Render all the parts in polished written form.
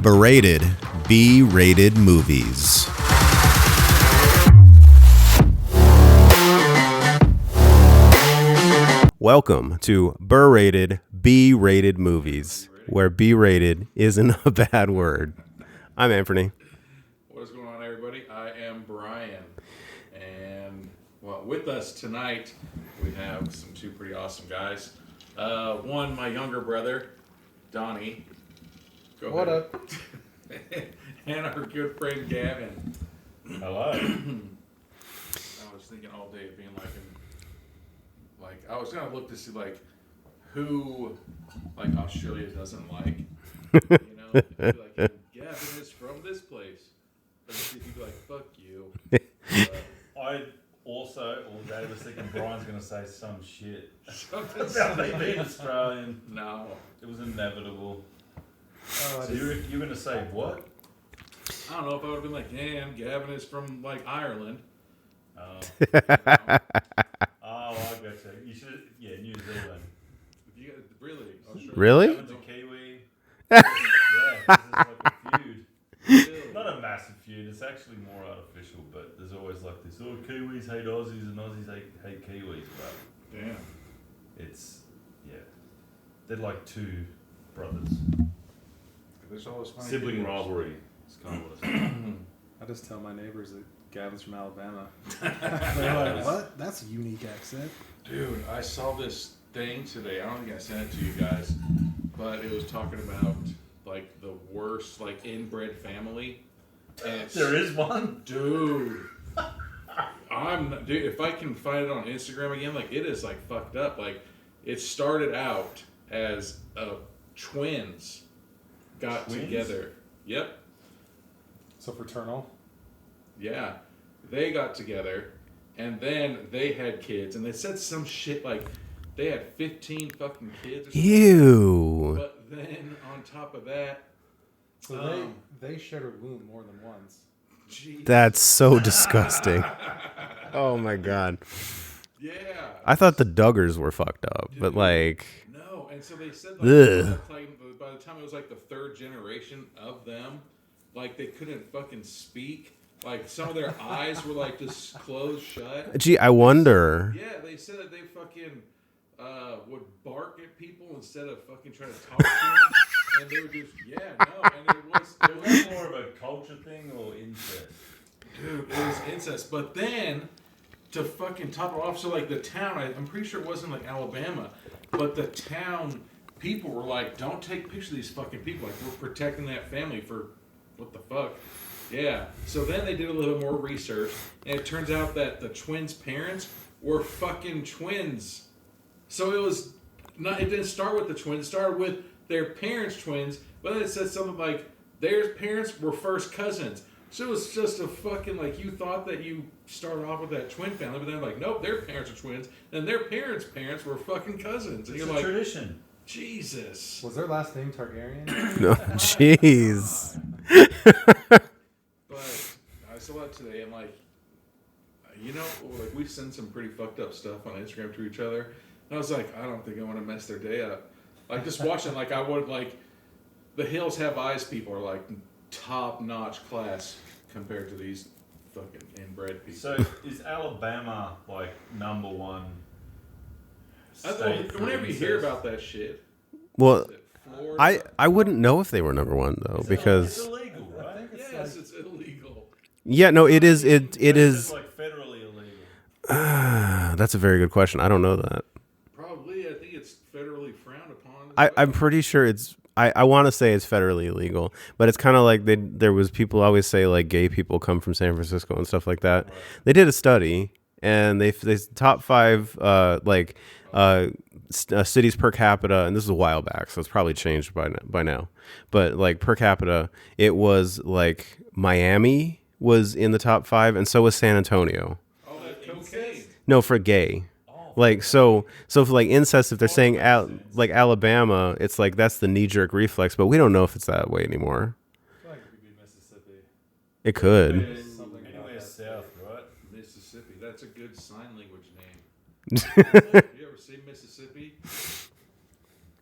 Berated B-rated movies. Welcome to Berated B-rated movies, where B-rated isn't a bad word. I'm Anthony. What is going on, everybody? I am Brian, and well, with us tonight we have two pretty awesome guys. One, my younger brother, Donnie. Go what ahead. up? And our good friend Gavin. Hello. I was thinking all day of being like I was gonna look to see who Australia doesn't like. You know, be like, Gavin is from this place. But you'd be like, fuck you. I also, all day was thinking Brian's going to say some shit Something about me being Australian. No. It was inevitable. Oh, So you're going to say what? I don't know if I would have been like, damn, Gavin is from Ireland. Oh, I got you. You should, New Zealand. If you really? Australia? Really? Gavin's a Kiwi. Yeah, this is like a feud. Really? Not a massive feud. It's actually more artificial, but there's always like this. Oh, Kiwis hate Aussies and Aussies hate Kiwis, but Damn. it's they're like two brothers. There's always funny Sibling videos. rivalry. It's kind of what it's I just tell my neighbors that Gavin's from Alabama. They're like, what? That's a unique accent. Dude, I saw this thing today. I don't think I sent it to you guys, but it was talking about the worst inbred family. And it's, There is one? dude. Dude. If I can find it on Instagram again, it is fucked up. It started out as twins got together. Yep. So fraternal. Yeah, they got together, and then they had kids, and they said some shit they had 15 fucking kids. Or something. Ew. But then on top of that, So they shared a womb more than once. geez. That's so disgusting. Oh my god. Yeah. I thought the Duggars were fucked up, but No, and so they said Ugh. by the time it was the third generation of them, they couldn't fucking speak. Some of their eyes were just closed shut. gee, I wonder. Yeah, they said that they fucking would bark at people instead of fucking trying to talk to them. And they would just, and it was more of a culture thing or incest? dude, it was incest. But then, to fucking top it off, so the town, I'm pretty sure it wasn't Alabama, but the town people were don't take pictures of these fucking people. We're protecting that family for, what the fuck? Yeah. So then they did a little more research, and it turns out that the twins' parents were fucking twins. So it was not. It didn't start with the twins. It started with their parents' twins, but then it said something their parents were first cousins. So it was just a fucking you thought that you started off with that twin family, but then nope, their parents are twins, and their parents' parents were fucking cousins, and It's you're a tradition. Jesus. Was their last name Targaryen? No, jeez. But I saw that today, and we send some pretty fucked up stuff on Instagram to each other. And I was like, I don't think I want to mess their day up. Just watching, I would the Hills Have Eyes people are top notch class compared to these fucking inbred people. So is Alabama number one? Whenever you hear about that shit, Well, Florida, I wouldn't know if they were number one though, It's because illegal, right? yes, it's illegal. yeah, no, it is. It It's is. federally illegal. That's a very good question. I don't know that. Probably, I think it's federally frowned upon. I'm pretty sure it's. I want to say it's federally illegal, but it's kind of there was people always say gay people come from San Francisco and stuff like that. Right. They did a study and they top five cities per capita, and this is a while back, so it's probably changed by now. But per capita, it was Miami was in the top five, and so was San Antonio. Oh, that cocaine. No, for gay. So for incest, if they're saying Alabama, it's that's the knee jerk reflex, but we don't know if it's that way anymore. I feel like it could be Mississippi. It could. Anywhere south, right? Mississippi. That's a good sign language name. You ever see Mississippi?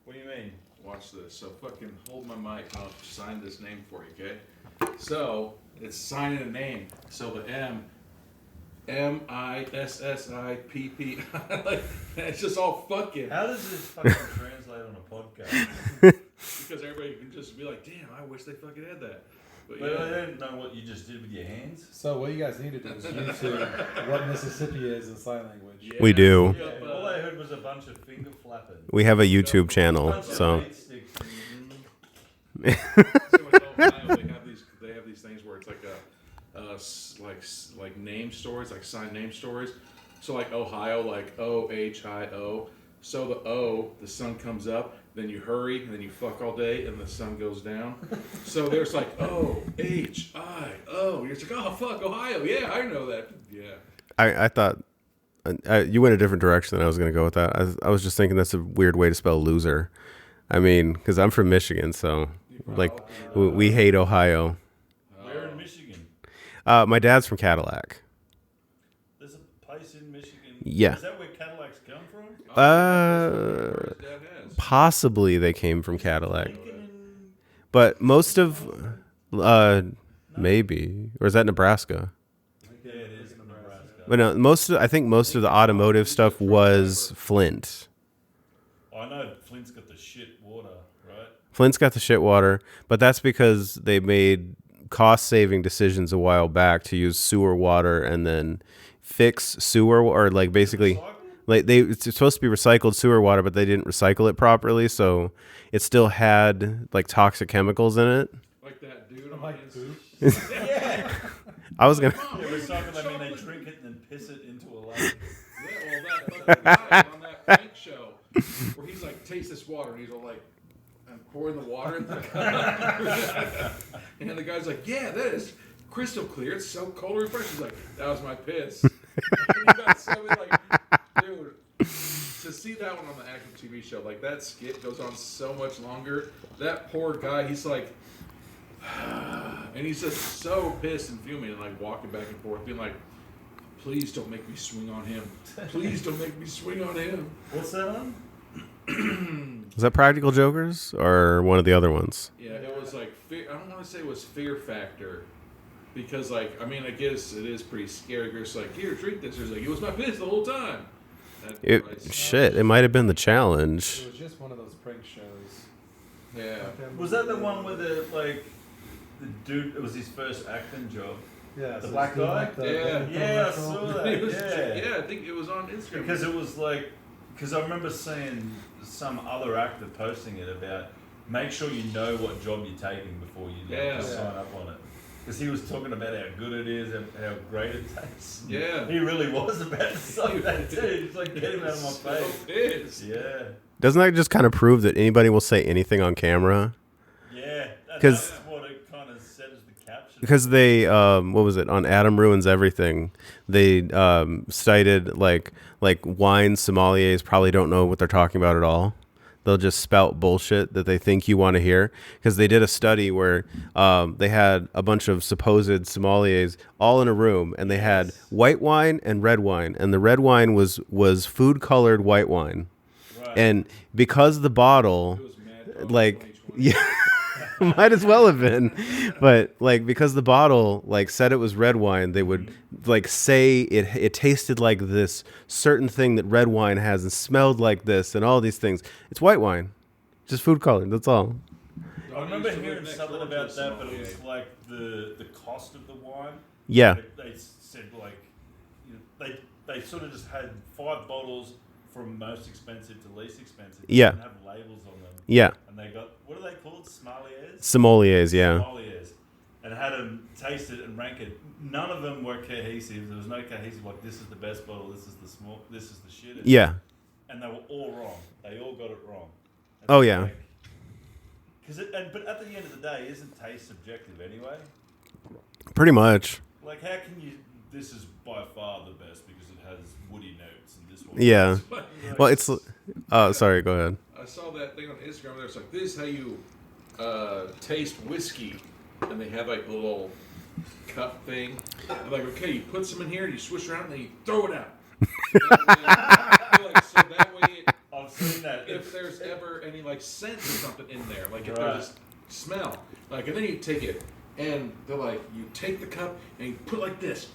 What do you mean? Watch this. So fucking hold my mic and I'll sign this name for you, okay? So it's signing a name. So the MISSIPP. Like, it's just all fucking. How does this fucking translate on a podcast? Because everybody can just be like, damn, I wish they fucking had that. But But I yeah. didn't know what you just did with your hands. So what you guys need to do is YouTube what Mississippi is in sign language. Yeah. We do. Yeah, all I heard was a bunch of finger flapping. We have a YouTube channel, Bunch of so meat sticks and- So in Ohio, they have these things where it's like like name stories, like signed name stories. So like Ohio, like OHIO. So the O, the sun comes up, then you hurry, and then you fuck all day, and the sun goes down. So there's like OHIO. You're just like, oh fuck, Ohio. Yeah, I know that. Yeah. I thought you went a different direction than I was going to go with that. I was just thinking that's a weird way to spell loser. I mean, because I'm from Michigan, so like we hate Ohio. Where in Michigan? My dad's from Cadillac. There's a place in Michigan. Yeah. Is that where Cadillacs come from? His dad has. Possibly they came from Cadillac, Lincoln and- but most of maybe, or is that Nebraska? Yeah, it is in Nebraska. But no, I think most of the automotive stuff was Flint. I know Flint's got the shit water, right? Flint's got the shit water, but that's because they made cost-saving decisions a while back to use sewer water and then fix sewer, or like basically, Recycle? like it's supposed to be recycled sewer water, but they didn't recycle it properly, so it still had like toxic chemicals in it. Like that dude on Like his. poop. Yeah. I was gonna. Yeah, recycle, I mean they drink it and then piss it into a lake. Yeah, well, that fucking guy on that Frank show, where he's like, taste this water, and he's all like, I'm pouring the water in the cup. And the guy's like, yeah, that is crystal clear. It's so cold and refreshing. He's like, that was my piss. And he got so like, dude, to see that one on the actual TV show, like that skit goes on so much longer. That poor guy, he's like, and he's just so pissed and fuming and like walking back and forth, being like, please don't make me swing on him. Please don't make me swing on him. What's that on? Was that Practical Jokers or one of the other ones? Yeah, it was like, I don't want to say it was Fear Factor. Because, like, I mean, I guess it is pretty scary. It's like, here, drink this. It's like, it was my piss the whole time. It might have been the challenge. It was just one of those prank shows. Yeah. Was that the one where the dude? It was his first acting job. Yeah, The so black it's doing guy? like the Yeah. the Yeah, I commercial. saw that. It was, Yeah. I think it was on Instagram. Because it was like, because I remember seeing some other actor posting it about make sure you know what job you're taking before you Yeah. sign up on it. Because he was talking about how good it is and how great it tastes. Yeah. He really was about to say that too. He's like, get him out of my So face. pissed. Yeah. Doesn't that just kind of prove that anybody will say anything on camera? Yeah. 'Cause- That's what it kind of said as the caption. Because they, what was it, on Adam Ruins Everything, they cited like wine sommeliers probably don't know what they're talking about at all. They'll just spout bullshit that they think you want to hear. Because they did a study where they had a bunch of supposed sommeliers all in a room, and they had white wine and red wine, and the red wine was food colored white wine, Right. and because the bottle, It was Mad Dog like 2020. yeah. Might as well have been, but like because the bottle like said it was red wine, they would like say it tasted like this certain thing that red wine has and smelled like this and all these things. It's white wine, just food colored. That's all. I remember used to live hearing next something door to about a that, but it sommelier. was like the cost of the wine. Yeah, They said like, you know, they sort of just had 5 bottles from most expensive to least expensive. They Yeah. didn't have labels on them. yeah. And they got, what are they called? Sommeliers? Sommeliers, yeah. Sommeliers. And had them taste it and rank it. None of them were cohesive. There was no cohesive, like, this is the best bottle, this is the small, this is the shittest. Yeah. And they were all wrong. They all got it wrong. And Oh, it's yeah. like- but at the end of the day, isn't taste subjective anyway? Pretty much. Like, how can you? This is by far the best because it has woody notes, and this one. Yeah. Like, Well, it's. Oh, sorry. Go ahead. I saw that thing on Instagram. There's like, this is how you taste whiskey, and they have like a little cup thing. They're like, okay, you put some in here, and you swish around, and then you throw it out. Like, so that way, I've seen that. if there's ever any like like scent or something in there, like if Right. there's a smell, like, and then you take it, and they're like, you take the cup and you put it like this.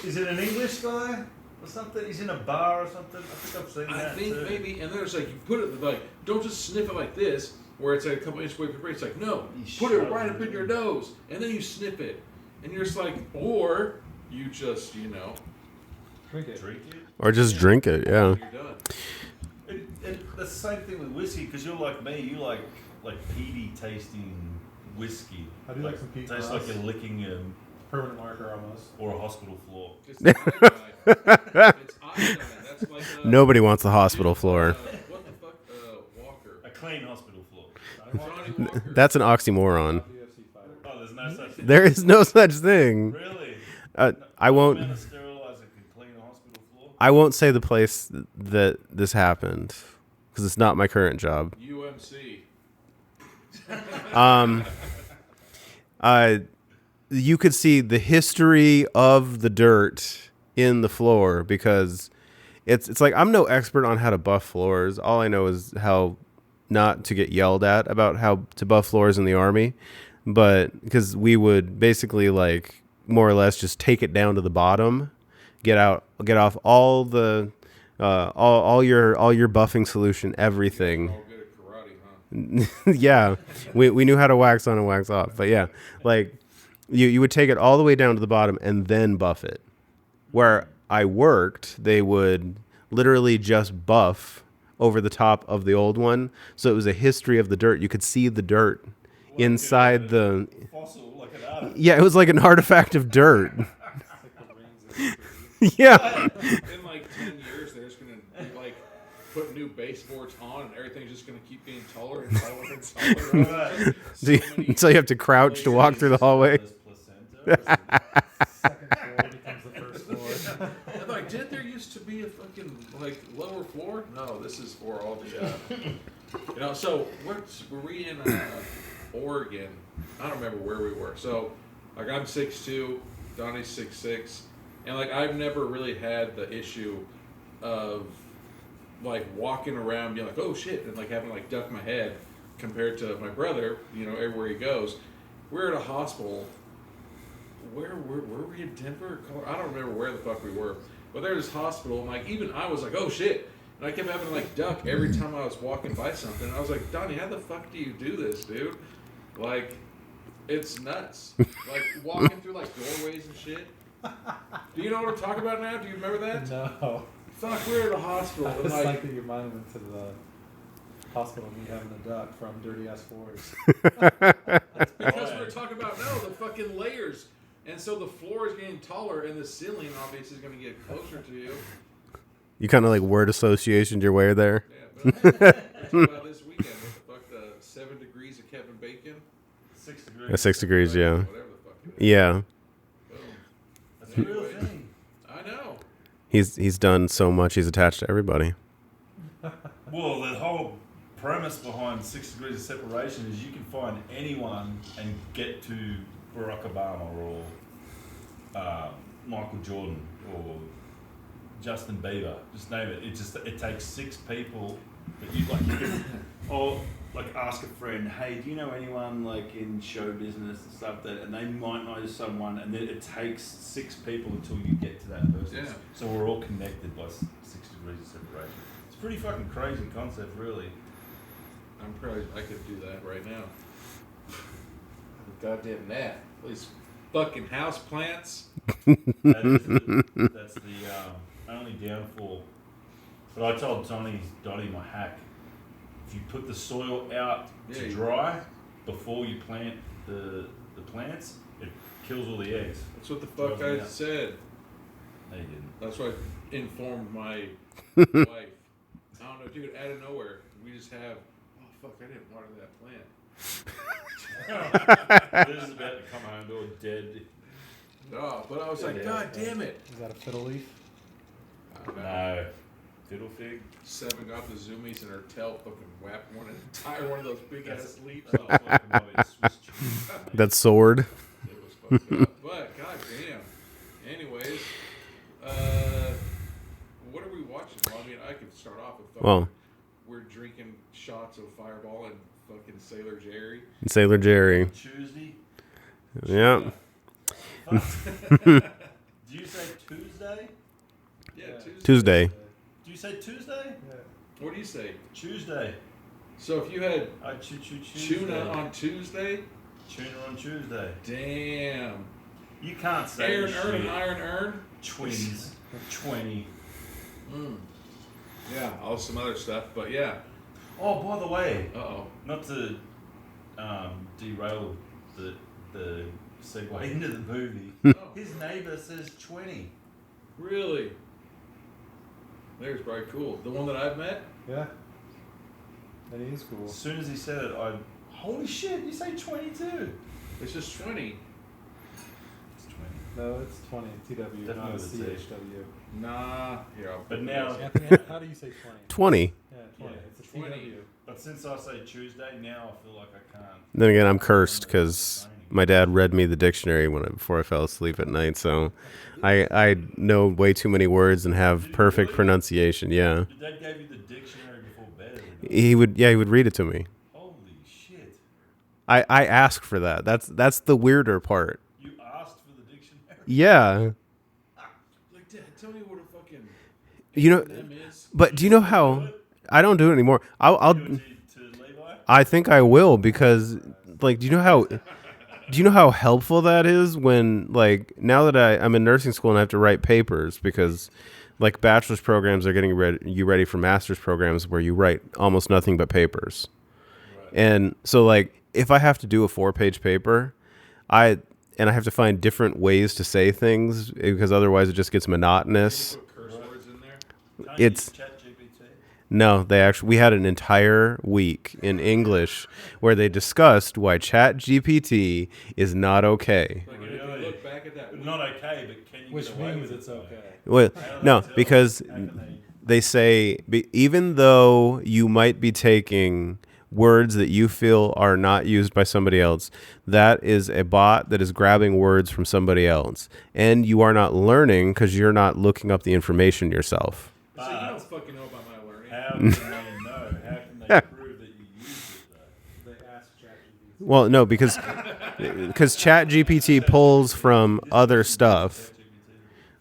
Is it an English guy or something? He's in a bar or something. I think I've seen I that think too. maybe, and there's like you put it like, don't just sniff it like this, where it's like a couple inches away from your brain. It's like, no, put it right up in your nose, and then you sniff it, and you're just like, or you just Drink it. Drink it. Or just drink it. Yeah. you're done. That's the same thing with whiskey because you're like me. You like peaty tasting whiskey. I do like some peat Tastes grass. like you're licking Permanent marker almost. or a hospital floor. It's iodine. It's iodine. That's like Nobody wants the hospital floor. What the fuck? Walker. A clean hospital floor. Johnny Walker. That's an oxymoron. UFC fighter. Oh, there's no such thing. There is no such thing. Really? I won't. Man, a sterilizer can clean a hospital floor. I won't say the place that this happened because it's not my current job. UMC. You could see the history of the dirt in the floor because it's like I'm no expert on how to buff floors. All I know is how not to get yelled at about how to buff floors in the Army, but because we would basically like more or less just take it down to the bottom, get off all the all your buffing solution, everything. All good at karate, huh? Yeah, we knew how to wax on and wax off, but yeah, like you would take it all the way down to the bottom and then buff it. Where I worked, they would literally just buff over the top of the old one, so it was a history of the dirt. You could see the dirt inside the. Fossil, like an artifact. Yeah, it was like an artifact of dirt. It's like the rings of Yeah, In like 10 years, they're just gonna be like put new baseboards on, and everything's just gonna keep getting taller and taller and taller. Right. so you have to crouch to walk through the hallway. second floor becomes the first floor. I'm like, did there used to be a fucking like lower floor? No, this is for all the. So were we in Oregon? I don't remember where we were. So like I'm 6'2", Donnie's 6'6", and like I've never really had the issue of like walking around being like, oh shit, and like having to like duck my head compared to my brother. Everywhere he goes. We're at a hospital. Were we in Denver? I don't remember where the fuck we were. But there's this hospital, and like even I was like, oh shit. And I kept having to like duck every time I was walking by something. I was like, Donnie, how the fuck do you do this, dude? Like, it's nuts. Like walking through like doorways and shit. Do you know what I'm talking about now? Do you remember that? No. Fuck, we were at a hospital. I And was like, like that your mind went to the hospital and me having a duck from dirty ass floors. because we were talking about the fucking layers. And so the floor is getting taller, and the ceiling obviously is going to get closer to you. You kind of like word associationed your way there. Yeah, but talking about this weekend, what the fuck, the 7 degrees of Kevin Bacon? 6 degrees. 6 degrees, yeah. Whatever the fuck it is. Yeah, Boom. That's a real thing. I know. he's done so much. He's attached to everybody. Well, the whole premise behind 6 degrees of separation is you can find anyone and get to Barack Obama or Michael Jordan or Justin Bieber, just name it. It takes 6 people that you can, or like ask a friend, hey, do you know anyone like in show business and stuff and they might know someone, and then it takes 6 people until you get to that person. Yeah. So we're all connected by 6 degrees of separation. It's a pretty fucking crazy concept, really. I'm probably, I could do that right now. Goddamn that. These fucking house plants. That's the only downfall. But I told Donnie, my hack, if you put the soil out to dry before you plant the plants, it kills all the eggs. That's what the fuck I said. No, you didn't. That's what I informed my wife. I don't know, dude, out of nowhere, we just have, oh fuck, I didn't water that plant. This is about to come home to a dead. No, but I was like, God damn it. Is that a fiddle leaf? I don't know. No. Fiddle fig? 7 got the zoomies and her tail fucking whapped an entire one of those big ass leaps That's off. not fucking Swiss cheese. That sword. It was fucked up. But god damn. Anyways, what are we watching? Well, I mean, I could start off with Well, we're drinking shots of Fireball and Sailor Jerry. Sailor Jerry. Tuesday. Yeah. Do you say Tuesday? Yeah, Tuesday. Do you say Tuesday? Yeah. What do you say? Tuesday. So if you had I Tuesday. tuna on Tuesday, Tuna on Tuesday. damn. You can't say Iron this earn shit. and iron earn. Twins. 20. Yeah, all some other stuff, but yeah. Oh, by the way, Uh-oh. not to derail the segue into the movie. Oh, His neighbour says 20. really? There's probably cool. The one that I've met? Yeah. That is cool. As soon as he said it, holy shit, you say 22. It's just 20. It's 20. No, it's 20. TW, not a Definitely the T. CHW. Nah. Here, I'll But now- Anthony, how do you say 20? 20. Yeah, 20. Yeah, It's a 20. TW. But since I say Tuesday, now I feel like I can't. Then again, I'm cursed because my dad read me the dictionary before I fell asleep at night, so I know way too many words and have perfect pronunciation. Yeah, Your dad gave you the dictionary before bed. he would read it to me. Holy shit. I asked for that. That's the weirder part. You asked for the dictionary? Yeah, Like, Dad, tell me what a fucking you know. M is. But do you know how? I don't do it anymore. I'll Do it to Levi? I think I will because like do you know how helpful that is when like now that I'm in nursing school and I have to write papers because like bachelor's programs are getting you ready for master's programs where you write almost nothing but papers. Right. And so like if I have to do a 4-page paper, I have to find different ways to say things because otherwise it just gets monotonous. Put curse words in there. Can't It's- use ChatGPT? No, we had an entire week in English where they discussed why ChatGPT is not okay. Like, if you Really? look back at that week, Not okay, but can you Which get away means with it's it? though? okay. Well, How do they no, tell? because How can they say even though you might be taking words that you feel are not used by somebody else, that is a bot that is grabbing words from somebody else, and you are not learning because you're not looking up the information yourself. so you don't fucking know about my learning. How can they know? How can they prove that you used it though? They ask ChatGPT. Well, no, because ChatGPT pulls from other stuff.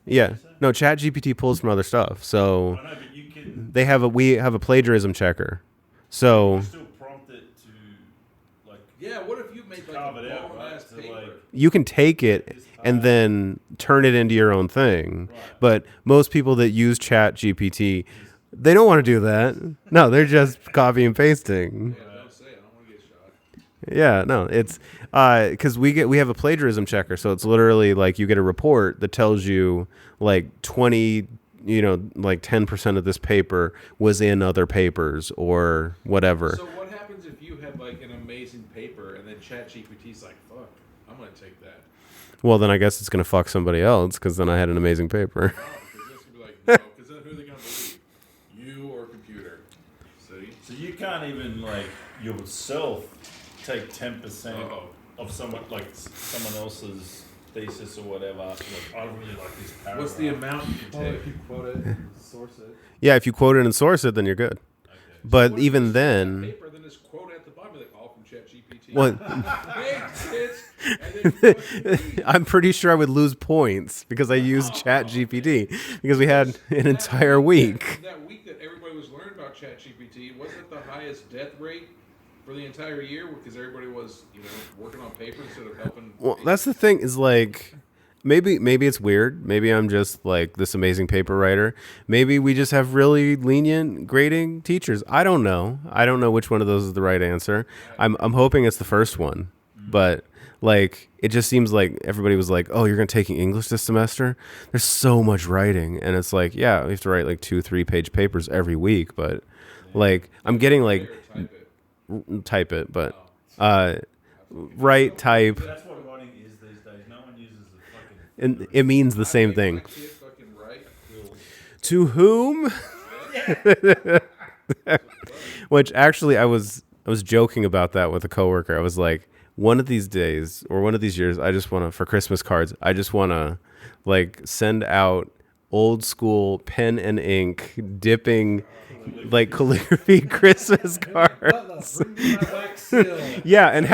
Yeah, no, ChatGPT pulls from other stuff. So I know, but you can we have a plagiarism checker. So still prompt it to like Yeah, what if you made like carve a it out, bomb right? ass To paper? like you can take it and then turn it into your own thing. Right. But most people that use ChatGPT, they don't want to do that. No, they're just copy and pasting. Yeah, don't say it. I don't want to get shot. Yeah, no, it's because we have a plagiarism checker, so it's literally like you get a report that tells you like 20, like 10% of this paper was in other papers or whatever. So what happens if you had like an amazing paper and then ChatGPT's like, fuck, I'm gonna take that. Well, then I guess it's gonna fuck somebody else because then I had an amazing paper. Oh, because this could be like, no, because then who are they gonna believe? You or computer? See? so you can't even like yourself take 10% Uh-oh. of someone else's thesis or whatever. Like, I really like this paragraph. What's the amount you can Well, take? if you quote it and source it. Yeah, if you quote it and source it, then you're good. Okay. But What if even you send that then, paper, then just quote at the bottom, like all from ChatGPT. well, Thanks, bitch. And then fucking read. I'm pretty sure I would lose points because I used ChatGPT because we had an entire week. That week that everybody was learning about ChatGPT, wasn't it the highest death rate for the entire year because everybody was, working on paper instead of helping? Well, that's the thing is like maybe it's weird. Maybe I'm just like this amazing paper writer. Maybe we just have really lenient grading teachers. I don't know. I don't know which one of those is the right answer. I'm hoping it's the first one. But like it just seems like everybody was like, "Oh, you're going to taking English this semester? There's so much writing." And it's like, "Yeah, we have to write like 2-3 page papers every week, but like I'm getting like Or type it. type it, but write, type, That's what writing is these days. No one uses the fucking and it means the same I make thing. my kid fucking write. To whom? Which actually I was joking about that with a coworker. I was like, one of these days or one of these years, I just want to, for Christmas cards, I just want to like send out old school pen and ink dipping like calligraphy Christmas cards. Bring me my wax seal. Yeah, and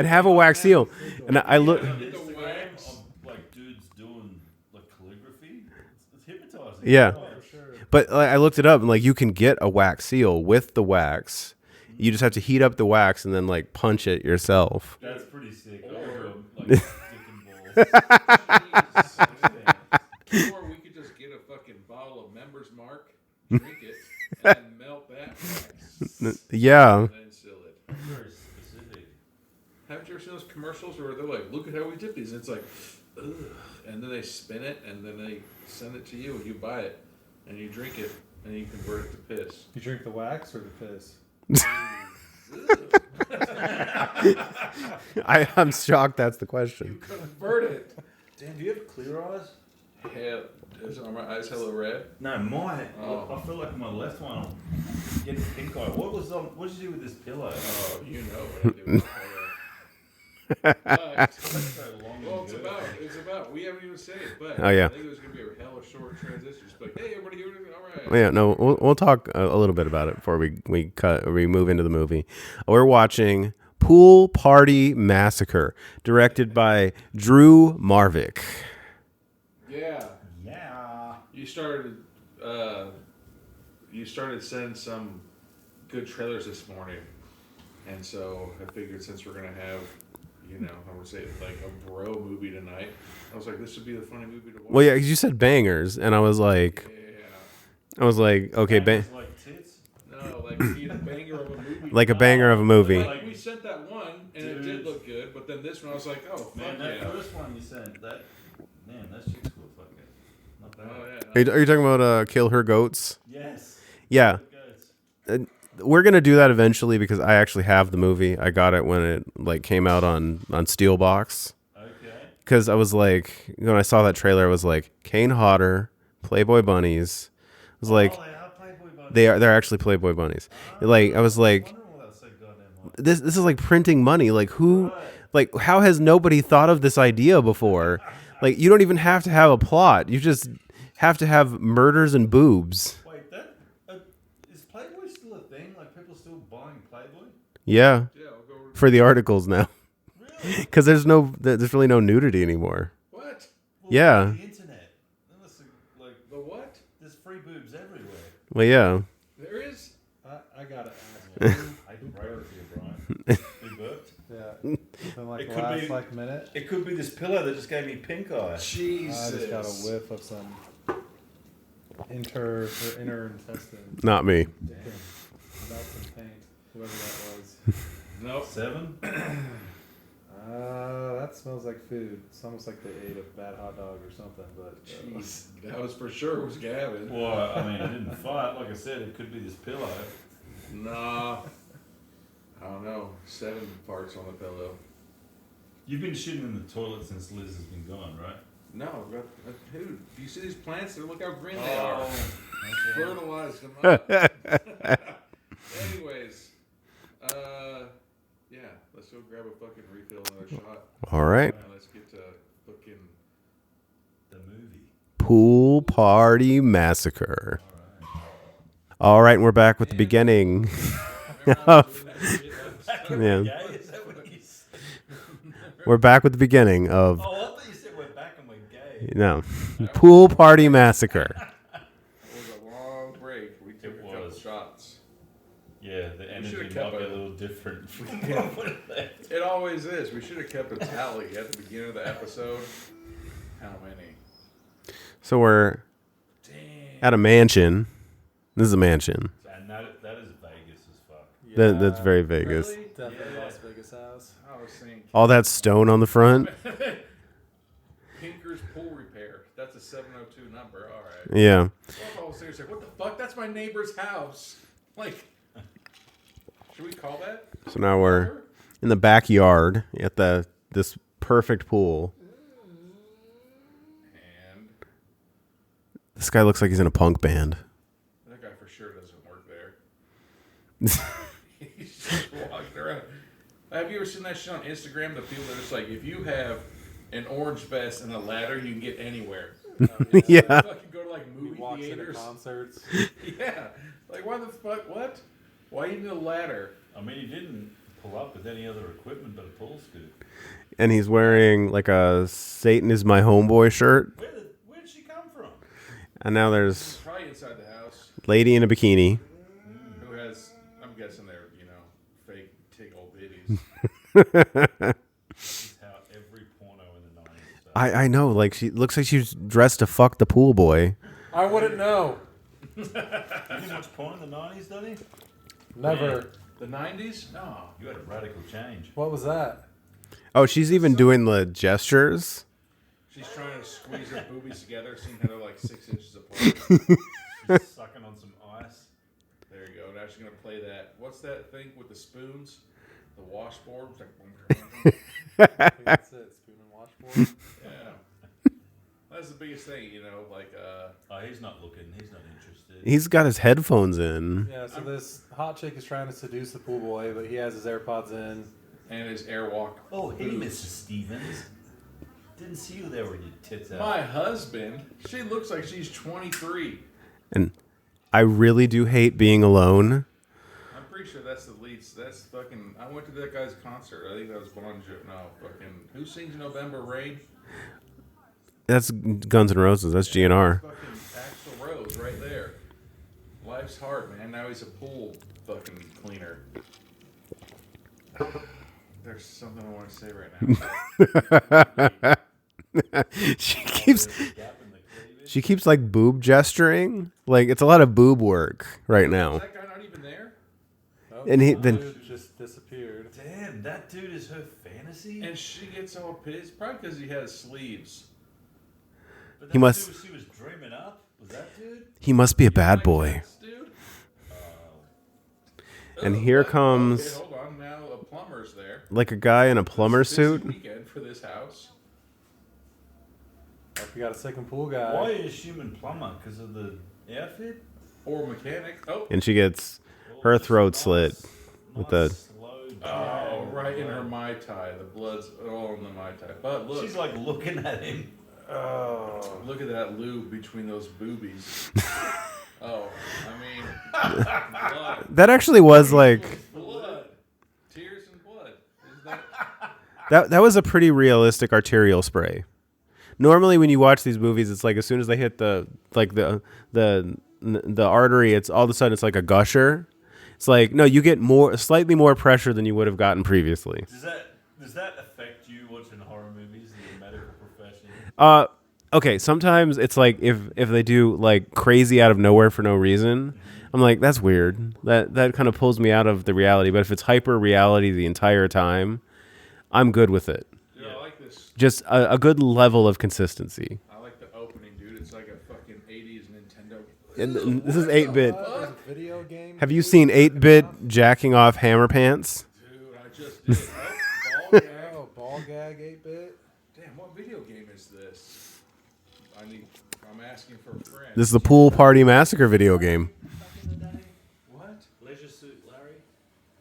have a wax seal. And I look. Instagram of like dudes doing like calligraphy. It's hypnotizing. Yeah. Oh, For sure. But like, I looked it up, and like you can get a wax seal with the wax. You just have to heat up the wax and then like punch it yourself. That's pretty sick. Or- Like dipping balls. Or we could just get a fucking bottle of Members Mark, drink it, and then melt that wax, Yeah. and then seal it. Very specific. Haven't you ever seen those commercials where they're like, look at how we dip these? And it's like, ugh. And then they spin it, and then they send it to you, and you buy it, and you drink it, and you convert it to piss. You drink the wax or the piss? I'm shocked that's the question. Convert it. Damn, do you have clear eyes? Hell, are my eyes hello red? No, mine. Oh. I feel like my left one getting pink eye. What did you do with this pillow? Oh, you know what I do with that. But, That's so long well, and good. it's about, we haven't even said it, but Oh, yeah. I think it was going to be a hella short transition. Just like, hey, everybody, here it is. All right. Yeah, no, we'll talk a little bit about it before we move into the movie. We're watching Pool Party Massacre, directed by Drew Marvick. Yeah. Yeah. You started sending some good trailers this morning, and so I figured since we're gonna have, I would say like a bro movie tonight, I was like, this would be the funny movie to watch. Well, yeah, 'cause you said bangers, and I was like, okay, Like tits? No, like be a banger of a movie. like a banger of a movie. Like we sent that one, and it did look good, but then this one, I was like, oh fuck Man, that yeah. first one you sent, that shit's cool. Fuck it. Not bad. Oh Are yeah. you talking about Kill Her Goats? Yes. Yeah. Good. We're gonna do that eventually because I actually have the movie. I got it when it like came out on Steelbox. Okay. Because I was like, when I saw that trailer, I was like, Kane Hodder, Playboy bunnies. I was like, Oh, they are Playboy bunnies. they're actually Playboy bunnies. Like I was like, I wonder why that's so goddamn hot. this is like printing money. Like who, Right. like how has nobody thought of this idea before? Like you don't even have to have a plot. You just have to have murders and boobs. Wait, that is Playboy still a thing? Like people still buying Playboy? Yeah, Yeah, I'll go. for the articles now. Really? Because there's really no nudity anymore. What? Well, Yeah. The internet. Unless, like, The what? there's free boobs everywhere. Well, yeah. There is. I gotta ask. I can break it to you, Brian. We burped. Yeah. Within like It the could last be- like minute, It could be this pillow that just gave me pink eye. Jesus. I just got a whiff of some inner intestine. Not me. Damn. About some paint, whoever that was. Nope. 7? That smells like food. It's almost like they ate a bad hot dog or something. But Jeez, that was for sure was Gavin. Well, I mean, I didn't fight. Like I said, it could be this pillow. Nah. I don't know. 7 parts on the pillow. You've been shitting in the toilet since Liz has been gone, right? No, dude. Do you see these plants? Look how green they are. Okay. Fertilize them up. Anyways, yeah. Let's go grab a fucking refill, another shot, All right. and let's get to fucking. The movie. Pool Party Massacre. All right, and we're back with the beginning. of, yeah, Gay? Is that what you said? we're back with the beginning of Oh, I thought you said we're back and we're gay. no Pool Party Massacre. It was a long break. We took It a couple was. shots. Yeah, the energy should've might kept be a it. little different from what it left. It always is. We should have kept a tally at the beginning of the episode. How many? So we're Damn. at a mansion. This is a mansion. And that is Vegas as fuck. That's very Vegas. Really? Definitely Yeah. Las Vegas house. I was thinking. All that stone on the front. Pinker's Pool Repair. That's a 702 number. All right. Yeah. Well, I was seriously, what the fuck? That's my neighbor's house. Like, should we call that? So now we're in the backyard at this perfect pool. And This guy looks like he's in a punk band. that guy for sure doesn't work there. He's just walking around. Have you ever seen that shit on Instagram? The people that are just like, if you have an orange vest and a ladder, you can get anywhere. Yeah. Fucking go to like He movie walks into theaters. concerts. Yeah. Like, why the fuck? What? Why you need a ladder? I mean, he didn't pull up with any other equipment but a pull scoot. And he's wearing like a Satan is my homeboy shirt. Where did she come from? And now He's there's probably inside the house. lady in a bikini. Who has? I'm guessing they're fake tickle bitties. This is how every porno in the 90s started. I know, like she looks like she's dressed to fuck the pool boy. I wouldn't know. You didn't watch porn in the 90s, did you? Never. The 90s? No. You had a radical change. What was that? Oh, she's even doing the gestures. She's trying to squeeze her boobies together, seeing how they're like 6 inches apart. She's sucking on some ice. There you go. Now she's gonna play that. What's that thing with the spoons? The washboard. It's like, I think that's it. Spoon and washboard. yeah. That's the biggest thing, Oh, he's not looking. He's not interested. He's got his headphones in. Yeah, so this hot chick is trying to seduce the pool boy, but he has his AirPods in. and his airwalk. Oh, hey, boots. Mrs. Stevens. Didn't see you there with your tits out. My husband. She looks like she's 23. And I really do hate being alone. I'm pretty sure that's the lead. That's fucking. I went to that guy's concert. I think that was Bon Jovi. No, fucking. Who sings November Rain? That's Guns N' Roses. That's GNR. Fucking Axl Rose right there. Life's hard, man. Now he's a pool fucking cleaner. There's something I want to say right now. she keeps like boob gesturing. Like it's a lot of boob work right Is now. that guy not even there? Oh, And he- the then- dude just disappeared. Damn, that dude is her fantasy? And she gets all pissed. Probably because he has sleeves. But he that must- dude she was dreaming up? Was that dude? He must be a bad Like boy. this, dude? And here Okay, comes hold on. Now a plumber's there. like a guy in a plumber It's a busy suit. weekend for this house. Oh, we got a second pool guy. Why is human plumber? Because of the outfit? Or mechanic. Oh. And she gets her throat slit with the. slow Oh, drag. right in her Mai Tai. The blood's all in the Mai Tai. But look. She's like looking at him. Oh, look at that lube between those boobies. Oh, I mean, blood. That actually was like Blood. Tears and blood. Isn't that? that was a pretty realistic arterial spray. Normally, when you watch these movies, it's like as soon as they hit the artery, it's all of a sudden it's like a gusher. It's like no, you get slightly more pressure than you would have gotten previously. Does that affect you watching horror movies in the medical profession? Okay, sometimes it's like if they do like crazy out of nowhere for no reason, I'm like that's weird. That kind of pulls me out of the reality. But if it's hyper reality the entire time, I'm good with it. Dude, I like this. Just a good level of consistency. I like the opening, dude. It's like a fucking 80s Nintendo. And this is 8-bit. There's a video game. Have you seen 8-bit jacking off hammer pants? Dude, I just did. Oh, ball gag. Oh, ball gag 8-bit. Damn, what video game is this? I'm asking for a friend. This is the Pool Party Massacre video game. What? Leisure Suit Larry?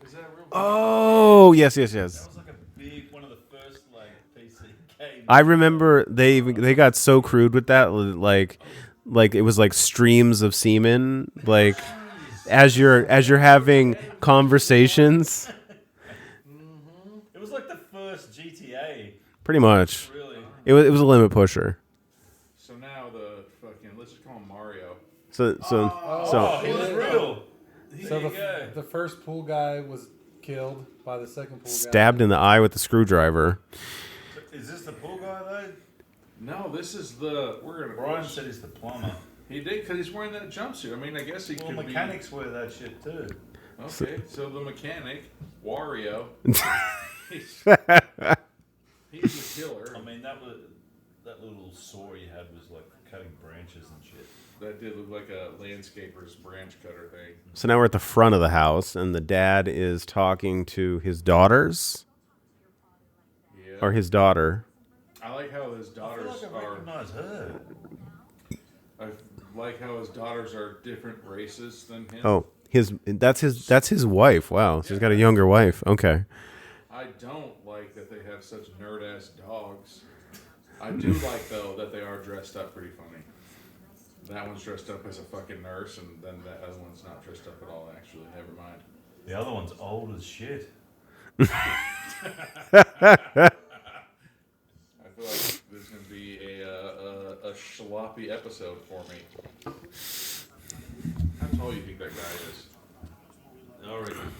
Is that a real? Oh, yes. That was like a big, one of the first like PC games. I remember they got so crude with that, like it was like streams of semen, like as you're having conversations. It was like the first GTA. Pretty much, Really? it was a limit pusher. So now the fucking, let's just call him Mario. So Oh, he was real. So There you go. the first pool guy was killed by the second pool guy. stabbed in the eye with a screwdriver. Is this the pool guy though? No, this is the. We're gonna. Brian said he's the plumber. He did because he's wearing that jumpsuit. I mean, I guess he Well, could mechanics wear that shit too. be. Okay, so the mechanic, Wario. he's, he's the killer. I mean, that little saw you had was like cutting branches and shit. That did look like a landscaper's branch cutter thing. So now we're at the front of the house, and the dad is talking to his daughters Yeah. or his daughter. I like how his I feel daughters like I are. recognize her. I like how his daughters are different races than him. Oh, that's his wife. Wow, she's got a younger wife. Okay. I don't like that they have such nerd ass dogs. I do like though that they are dressed up pretty funny. That one's dressed up as a fucking nurse, and then that other one's not dressed up at all. Actually, never mind. The other one's old as shit. I feel like this is gonna be a sloppy episode for me. How tall do you think that guy is? I reckon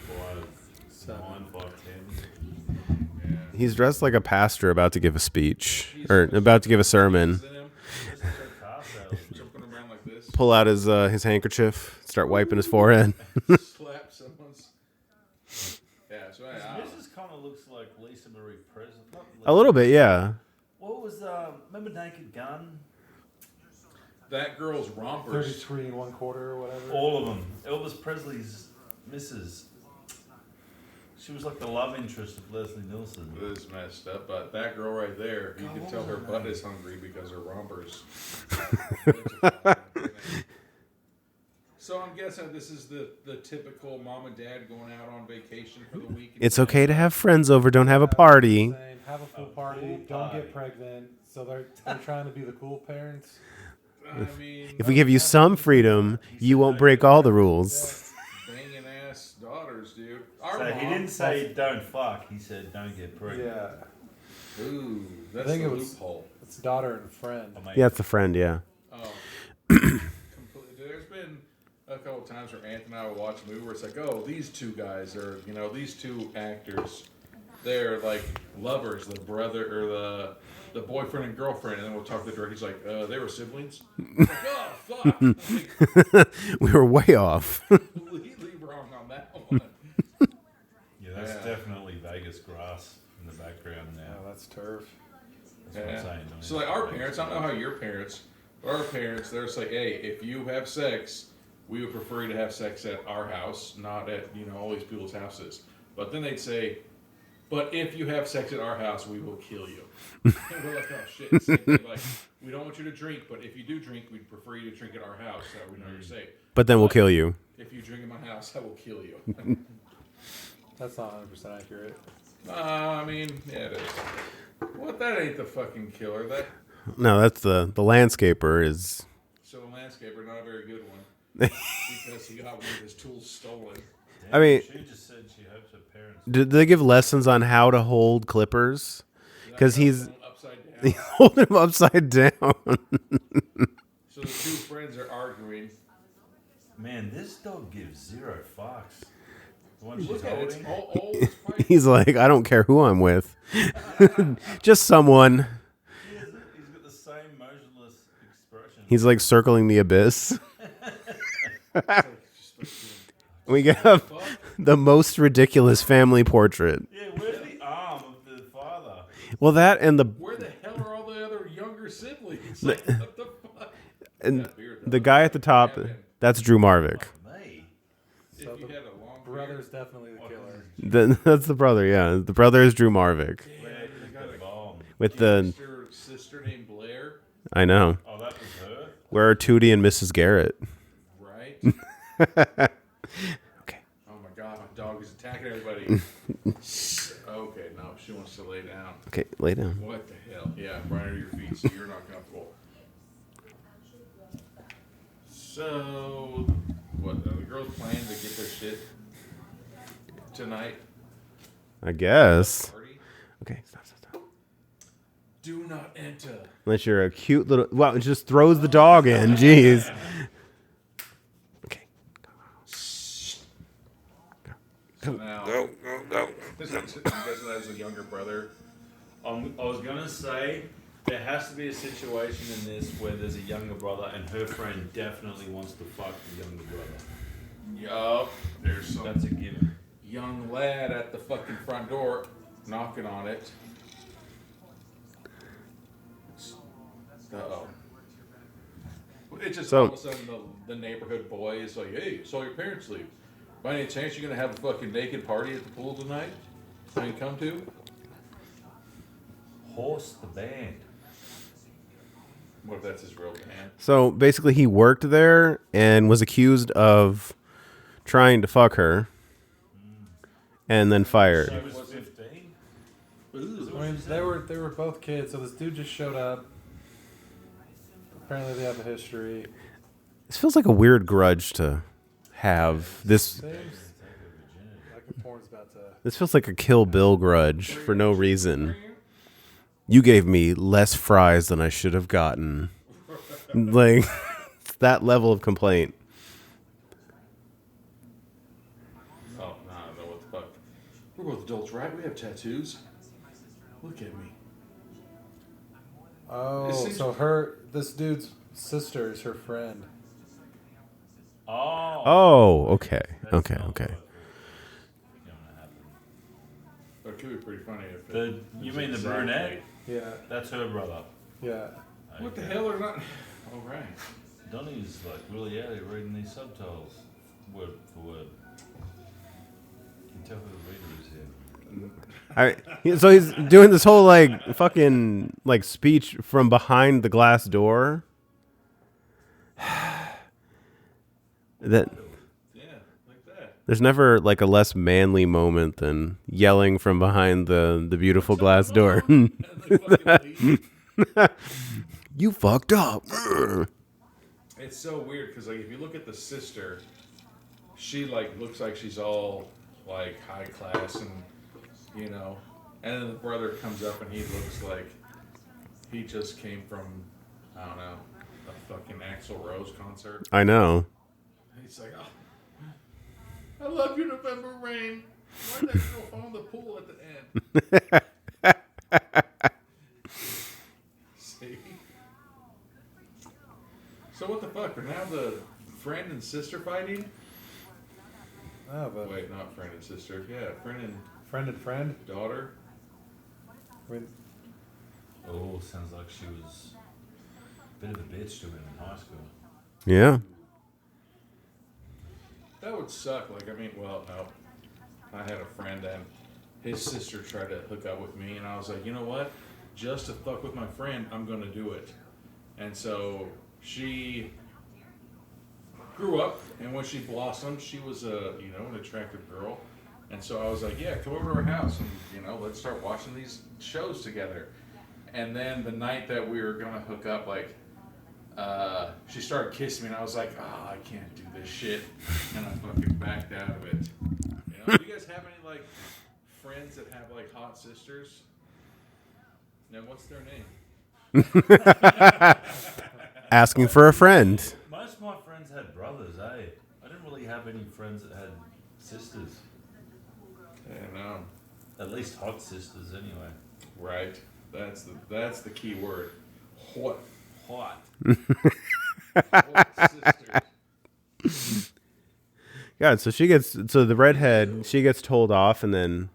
5'9", 5'10". Yeah. He's dressed like a pastor about to give a speech or about to give a sermon. Is it him? This is a car salesman. Jumping around like this. Pull out his handkerchief, start wiping his forehead. Slap someone's. Yeah, so His I don't know. missus kind of looks like Lisa Marie Presley. Not A little bit, yeah. What was remember Naked Gun? That girl's rompers. 33 1/4 or whatever. All of them. Elvis Presley's missus. She was like the love interest of Leslie Nielsen. This is messed up, but that girl right there, you can tell her butt is hungry because her rompers. So I'm guessing this is the typical mom and dad going out on vacation for the week. It's okay to have friends over, don't have a party. Saying, have a pool party, don't get pregnant. So they're trying to be the cool parents. I mean, If we give you some freedom, you won't break all the rules. banging ass daughters, dude. So Our he mom- didn't say don't fuck. He said don't get pregnant. Yeah. Ooh, that's think the it was- loophole. It's daughter and friend. I mean, Yeah, it's a friend, yeah. Oh, completely. There's been a couple times where Anthony and I will watch a movie where it's like, oh, these two guys are, these two actors, they're like lovers, the brother or the boyfriend and girlfriend, and then we'll talk to the director. He's like, they were siblings. Like, oh fuck, like, We were way off. completely wrong on that one. Yeah, that's Yeah. definitely Vegas grass in the background Oh, now. that's turf. That's what I'm saying. don't So you? like our parents, I don't know how your parents, but our parents, they're just like, hey, if you have sex, we would prefer you to have sex at our house, not at all these people's houses. But then they'd say, but if you have sex at our house, we will kill you. And we're like, oh shit. Same thing, like, we don't want you to drink, but if you do drink, we'd prefer you to drink at our house, so we know you're safe. But then we'll kill you. If you drink in my house, I will kill you. That's not 100% accurate. I mean, yeah, it is. What? That ain't the fucking killer. That. No, that's the landscaper is. So the landscaper, not a very good one, because he got one of his tools stolen. I mean, she just said she hopes her parents. did they give lessons on how to hold clippers? Because he's Upside down. he's holding them upside down. So the two friends are arguing. Man, this dog gives zero fucks. The one she's Look at it. It's holding. all old. It's probably- He's like, I don't care who I'm with, just someone. He's got the same motionless expression. He's like circling the abyss. just like, We have fuck. the most ridiculous family portrait. Yeah, where's the arm of the father? Well, that and Where the hell are all the other younger siblings? Like, what the fuck? and That beard, though. the guy at the top, that's Drew Marvick. Me? If So you the had a long Brother's definitely the killer. That's the brother, yeah. The brother is Drew Marvick. beard, yeah, they got a Bomb. With the, sister named Blair, I know. Oh, that was her? Where are Tootie and Mrs. Garrett? right? Okay. Oh my god, my dog is attacking everybody. Okay, no, she wants to lay down. Okay, lay down. What the hell? Yeah, right under your feet, so you're not comfortable. So, what? Are the girls planning to get their shit tonight? I guess. Party? Okay, stop. Do not enter. Unless you're a cute little. Wow, it just throws the dog in. Jeez. Okay. So now, Go. I'm guessing that was a younger brother. I was gonna say there has to be a situation in this where there's a younger brother and her friend definitely wants to fuck the younger brother. Yup, there's some That's a given. young lad at the fucking front door knocking on it. Uh-oh. It's just So- all of a sudden the neighborhood boy is like, hey, saw your parents leave. By any chance you're going to have a fucking naked party at the pool tonight? I can come to? Horse the band. What if that's his real band? So basically, he worked there and was accused of trying to fuck her, and then fired. She was 15. Ooh. I mean, they were both kids, so this dude just showed up. Apparently, they have a history. This feels like a weird grudge to have. This Seems like a porn's about to. this feels like a Kill Bill grudge for no reason. You gave me less fries than I should have gotten. Like it's that level of complaint. Oh, no, I don't know what the fuck. We're both adults, right? We have tattoos. Look at me. Oh, It seems- so this dude's sister is her friend. Oh. Oh, okay. That's Okay, not okay. what gonna happen. It could be pretty funny if You mean the brunette? Yeah, That's her brother. yeah. What the Okay. hell are not? All right. Donnie's like really out here reading these subtitles word for word. You can tell who the reader is here. So he's doing this whole like fucking like speech from behind the glass door. That Yeah, like that. there's never like a less manly moment than yelling from behind the beautiful glass door. And they fucking leave. You fucked up. It's so weird because like if you look at the sister, she like looks like she's all like high class and you know, and then the brother comes up and he looks like he just came from I don't know a fucking Axl Rose concert. I know. He's like, oh, I love you, November Rain. Why did that girl fall in the pool at the end? See? So what the fuck? Are now the friend and sister fighting? Oh, but Wait, not friend and sister. Yeah, friend and friend and friend. daughter. I mean, Oh, sounds like she was a bit of a bitch to him in high school. Yeah. That would suck. Like, I mean, well, no. I had a friend and his sister tried to hook up with me, and I was like, you know what? Just to fuck with my friend, I'm gonna do it. And so she grew up, and when she blossomed, she was a an attractive girl. And so I was like, yeah, come over to our house, and let's start watching these shows together. And then the night that we were gonna hook up, like, she started kissing me, and I was like, oh, I can't do this shit. And I fucking backed out of it. Do you guys have any, like, friends that have, like, hot sisters? Now, what's their name? Asking for a friend. Most of my friends had brothers, eh? I didn't really have any friends that had sisters. Yeah, no. At least hot sisters, anyway. Right. That's the key word. What? Hot. What sisters? God, so the redhead, she gets told off, and then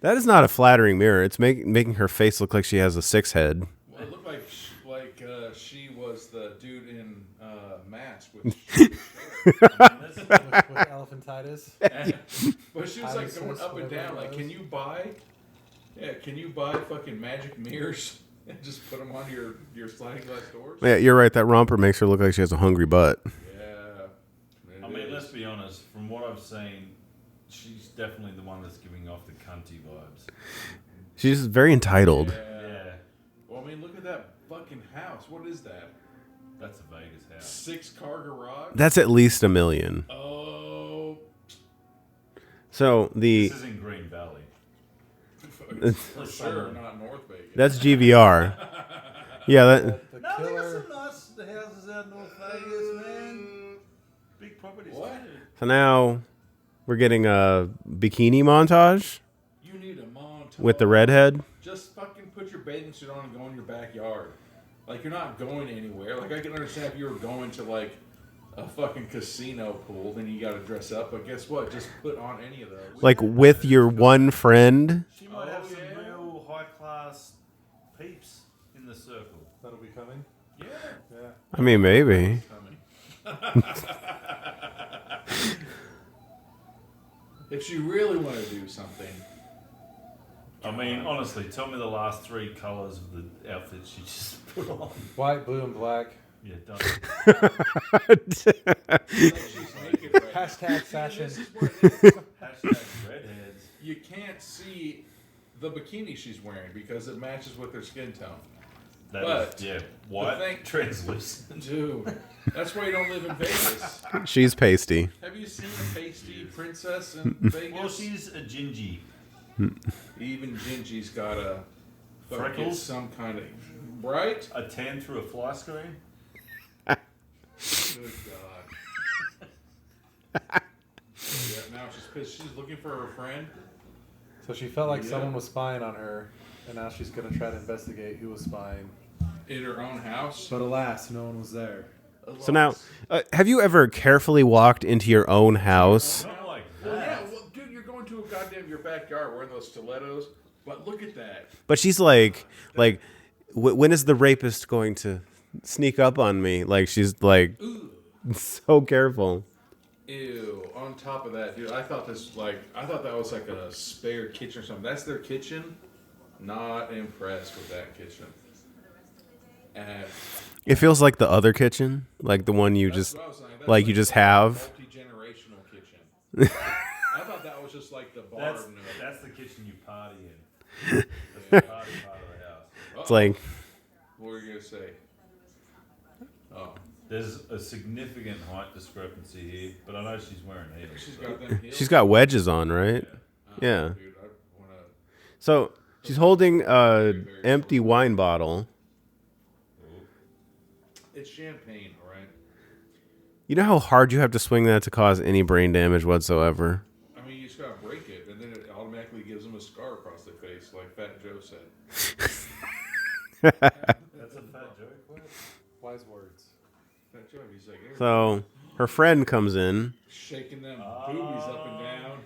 that is not a flattering mirror. It's making her face look like she has a 6 head. Well, it looked like she was the dude in Mask with. with elephantitis. But she was like going up and down. Like, can you buy fucking magic mirrors and just put them on your sliding glass doors? Yeah, you're right. That romper makes her look like she has a hungry butt. Yeah. I mean, let's be honest. From what I've seen, she's definitely the one that's giving off the cunty vibes. She's very entitled. Yeah. Well, I mean, look at that fucking house. What is that? That's a Vegas house. 6-car garage? That's at least $1 million. Oh. So This is in Green Valley. For sure, not North Vegas. that's GVR. Yeah, that The No, they got killer. some nice houses out in North Vegas, man. Big properties. What? too. so now we're getting a bikini montage You need a montage. with the redhead. Just fucking put your bathing suit on and go in your backyard. Like, you're not going anywhere. Like, I can understand if you were going to, like, a fucking casino pool, then you gotta dress up. But guess what? Just put on any of those. Like with your one friend. She might have some yeah. real high class peeps in the circle. That'll be coming. Yeah. Yeah. I mean, maybe. Coming. If you really want to do something, I mean, honestly, tell me the last 3 colors of the outfit she just put on. White, blue, and black. Yeah, done. like she's naked right now. Hashtag fashion. This is what it is. Hashtag redheads. you can't see the bikini she's wearing because it matches with her skin tone. That is, white, thing- translucent. Dude, that's why you don't live in Vegas. She's pasty. Have you seen a pasty princess in Vegas? Well, she's a gingy. Even Gingy's got a Freckles? some kind of right. A tan through a fly screen. Good God. Yeah, now she's pissed. She's looking for her friend. So she felt like someone was spying on her, and now she's going to try to investigate who was spying. In her own house. But alas, no one was there. So now, have you ever carefully walked into your own house? Not like Well, yeah, that. well, dude, you're going to a goddamn your backyard wearing those stilettos. But look at that. But she's like, when is the rapist going to sneak up on me? Like, she's like, so careful. Ew. On top of that, dude, I thought that was like a spare kitchen or something. That's their kitchen. Not impressed with that kitchen. And It feels like the other kitchen, like the one you that's just, what I was saying. That's like you just have. multi-generational kitchen. I thought that was just like the bar. That's the kitchen you party in. That's the party part of the house. It's like, What were you gonna say? Oh, There's a significant height discrepancy here, but I know she's wearing heels. she's got them heels. she's got wedges on, right? Yeah. Dude, I wanna. So she's holding a empty wine bottle. It's champagne, all right. You know how hard you have to swing that to cause any brain damage whatsoever? I mean, you just gotta break it, and then it automatically gives them a scar across their face, like Fat Joe said. That's a fat joke. What? Wise words. Fat Joe, he's like, "Hey," So her friend comes in, shaking them boobies up and down.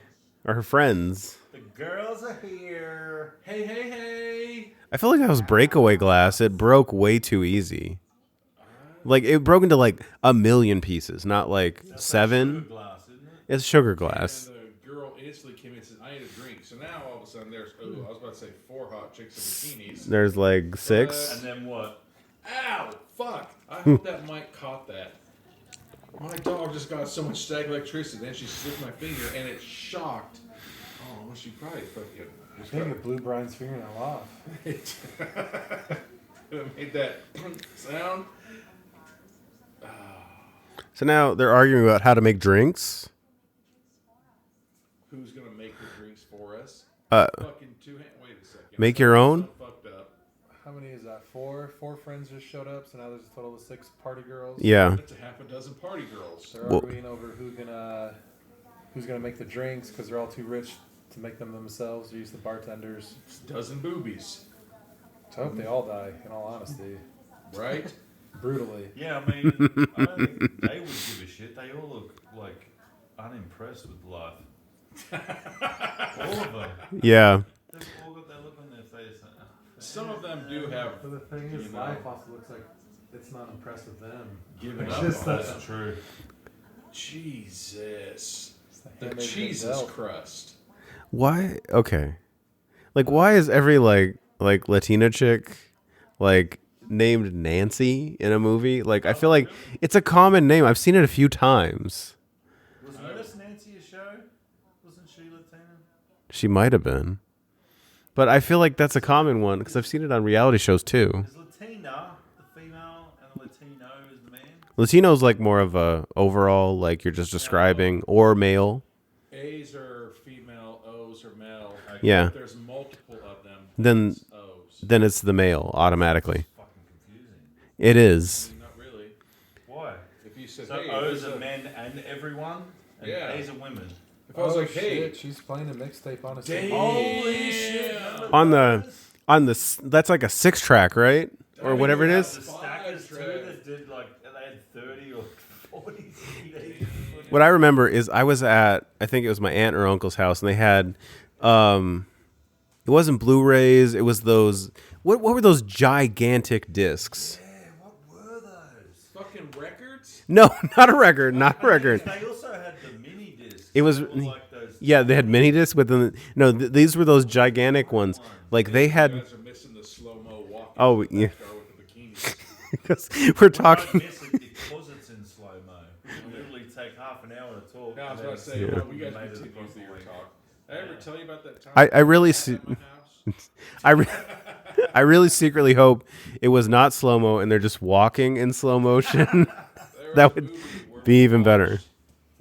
or her friends. The girls are here. Hey, hey, hey! I feel like that was breakaway glass. It broke way too easy. Like, it broke into like a million pieces, not like Sugar 7. glass, isn't it? It's sugar glass. And the girl instantly came in and said, "I need a drink." So now all of a sudden there's, I was about to say 4 hot chicks in bikinis. There's like 6. And then what? Ow! Fuck! I hope that Mike caught that. My dog just got so much static electricity. Then she slipped my finger and it shocked. Oh, well, she probably fucking. I think it blew Brian's fingernail off. It made that sound. So now they're arguing about how to make drinks. Who's gonna make the drinks for us? Uh, Fucking wait a second. Make your own? Fucked up. How many is that? 4? 4 friends just showed up, so now there's a total of 6 party girls. Yeah. That's a half a dozen party girls. They're Well- arguing over who's gonna make the drinks because they're all too rich to make them themselves. Use the bartenders. It's a dozen boobies, So I hope they all die. In all honesty, right? brutally. Yeah, I mean, I don't think they would give a shit. They all look like unimpressed with life. All of them. Yeah. They've all got that look on their face. Some of them do have But the thing is, life also looks like it's not impressed with them. given It's up just on that- it. That's true. Jesus. The handmade Jesus Giselle. crust. Why? Okay. Like, why is every like Latina chick like named Nancy in a movie? Like, I feel like it's a common name. I've seen it a few times. Was Nurse Nancy a show? Wasn't she Latina? She might have been, but I feel like that's a common one because I've seen it on reality shows too. Is Latina the female and the Latino is the man? Latino's like more of a overall, like you're just describing, or male. A's are female, O's are male. Yeah. If there's multiple of them, Then it's O's. then it's the male automatically. Fucking confusing. It is. Not really. Why? If you said, So hey, O's there's are a- men and everyone, and Yeah. A's are women. if I was like, hey, shit, she's playing a mixtape on a Damn. Holy shit! On the that's like a 6-track, right? Or whatever it The is. stackers too Five that did like they had 30 or 40 CDs. What I remember is I was at, I think it was my aunt or uncle's house, and they had, it wasn't Blu-rays, it was those, what were those gigantic discs? Yeah, what were those? fucking records? No, not a record, not a record. They also had the mini discs. It was- that were like those. Yeah, they had mini discs, but then, no, these were those gigantic ones. Like they You had, guys are missing the slow-mo walking. Oh, to the yeah. backyard with the bikinis. because we're Don't talking, miss it because it's in slow mo. It literally take half an hour to talk. Now I was and about to then say, Yeah. well, we guys made it continue across with the your week. talk. I ever tell you about that time? I really at my house? I really secretly hope it was not slow mo and they're just walking in slow motion. There That was a would movie where be we even better.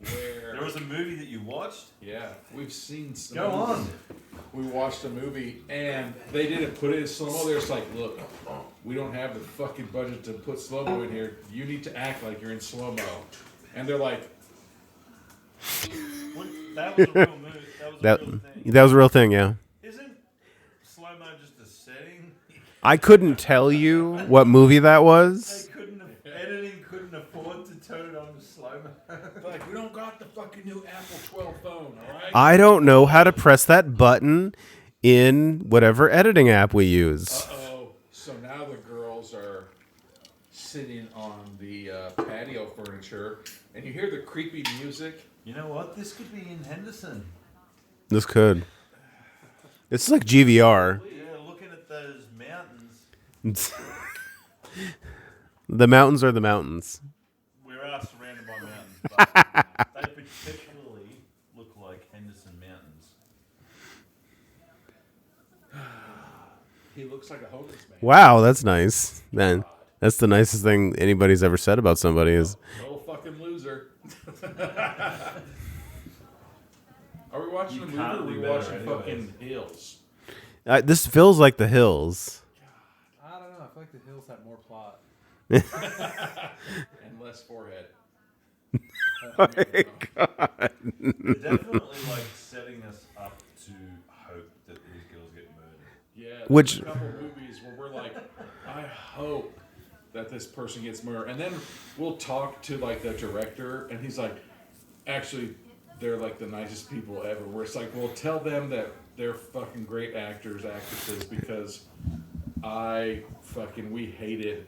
watched Where There was a movie that you watched. yeah, we've seen some Go on. movies. We watched a movie and they didn't put it in slow mo. They're just like, look, we don't have the fucking budget to put slow mo in here. You need to act like you're in slow mo. And they're like, What, that was a real movie. That was a real thing. That was a real thing, yeah. Isn't slow mo just a setting? I couldn't tell you what movie that was. Editing couldn't afford to turn it on to slow mo. like, we don't got the fucking new Apple 12 phone, all right? I don't know how to press that button in whatever editing app we use. Uh-oh. So now the girls are sitting on the patio furniture, and you hear the creepy music. You know what? This could be in Henderson. This could. It's like GVR. Yeah, looking at those mountains. The mountains are the mountains. We are surrounded by mountains, but they particularly look like Henderson mountains. He looks like a homeless man. Wow, that's nice. Man, that's the nicest thing anybody's ever said about somebody is Little fucking loser. Are we watching a movie or are we watching fucking Hills? this feels like The Hills. I don't know. I feel like the Hills have more plot. And less forehead. Oh my God. They're definitely like setting us up to hope that these girls get murdered. Yeah, Which- there's a couple movies where we're like, I hope that this person gets murdered, and then we'll talk to like the director, and he's like, actually, they're like the nicest people ever. Where it's like, well, tell them that they're fucking great actors, actresses, because we hated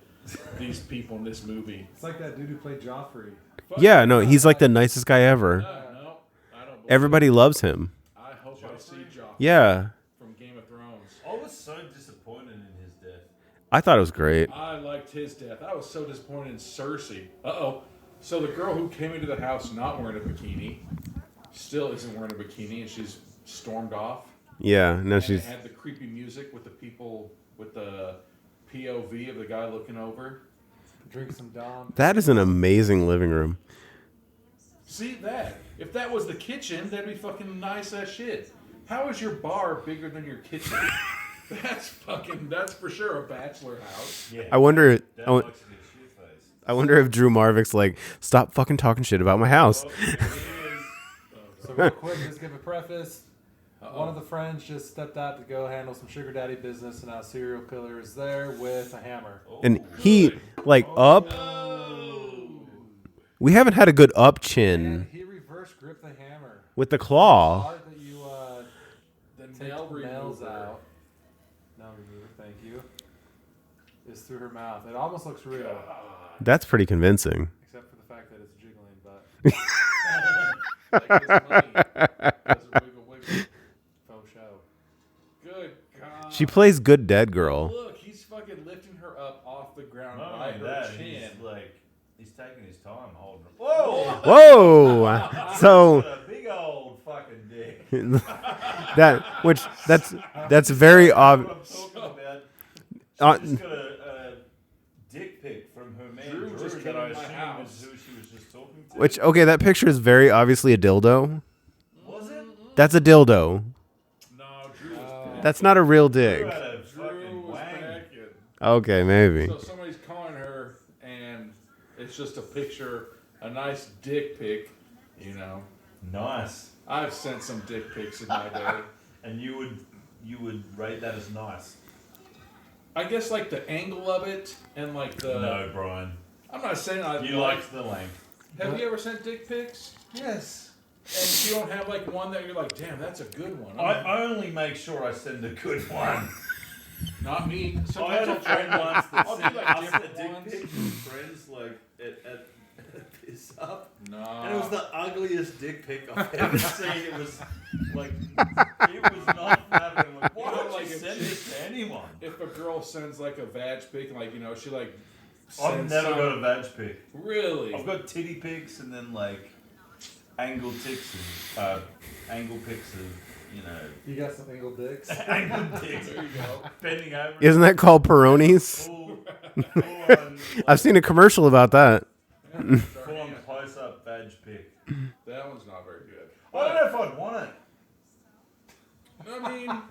these people in this movie. It's like that dude who played Joffrey. Fuck Yeah, no, he's like the nicest guy ever. no, I don't believe Everybody loves him. it. I hope I see Joffrey Yeah, from Game of Thrones. I was so disappointed in his death. I thought it was great. I liked his death. I was so disappointed in Cersei. Uh-oh. So the girl who came into the house not wearing a bikini still isn't wearing a bikini, and she's stormed off. Yeah, no, And she's. it had the creepy music with the people, with the POV of the guy looking over. Drink some Dom. That is an amazing living room. See that? If that was the kitchen, that'd be fucking nice as shit. How is your bar bigger than your kitchen? That's for sure a bachelor house. Yeah. I wonder. Dad likes to get shit-faced. I wonder if Drew Marvick's like, stop fucking talking shit about my house. Oh, there he is. So real quick, just give a preface. One of the friends just stepped out to go handle some sugar daddy business, and now serial killer is there with a hammer. And he, like, up. We haven't had a good up And chin he reverse gripped the hammer. with the claw. Part that you The take nail the nails remover. out. Nail remover, thank you. Is through her mouth. It almost looks real, That's pretty convincing. except for the fact that it's jiggling. But Like his money doesn't wiggle wiggle. faux show. Good God. She plays good dead girl. Look, he's fucking lifting her up off the ground Not by only her that, chin. he's taking his time holding her. Whoa! Whoa! So A big old fucking dick. that's very What obvious. I'm talking about. Uh, She just got a dick pic from her man Drew Drew, just that came I in my assume house. is who she was just talking to. Which okay, that picture is very obviously a dildo. was it? That's a dildo. No, Drew was That's not a real Drew dick. had a Drew fucking was wang. backing. Okay, maybe. So somebody's calling her, and it's just a picture, a nice dick pic, you know. Nice. I've sent some dick pics in my day. And you would rate that as nice. I guess like the angle of it and like the. No, Brian. I'm not saying I You liked the length. Have you ever sent dick pics? Yes. And you don't have like one that you're like, damn, that's a good one. I only make sure I send a good one. Not me. I Sometimes had a I'll try friend once that I'll do sent like us a different dick ones. pic with friends like at Piss Up. No. And it was the ugliest dick pic I've ever seen. It was like, it was not happening. Like, why You know, would like you if send she- this to anyone? If a girl sends like a vag pic, like, you know, she like. I've sends never some- got a vag pic. Really? I've got titty pics and then like angle pics and angle pics of you know, You got some angled dicks? angled dicks. There you go. Bending over. Isn't that called Peronis? Full on, I've seen a commercial about that. full on close-up badge pick. That one's not very good. I don't know if I'd want it. I mean,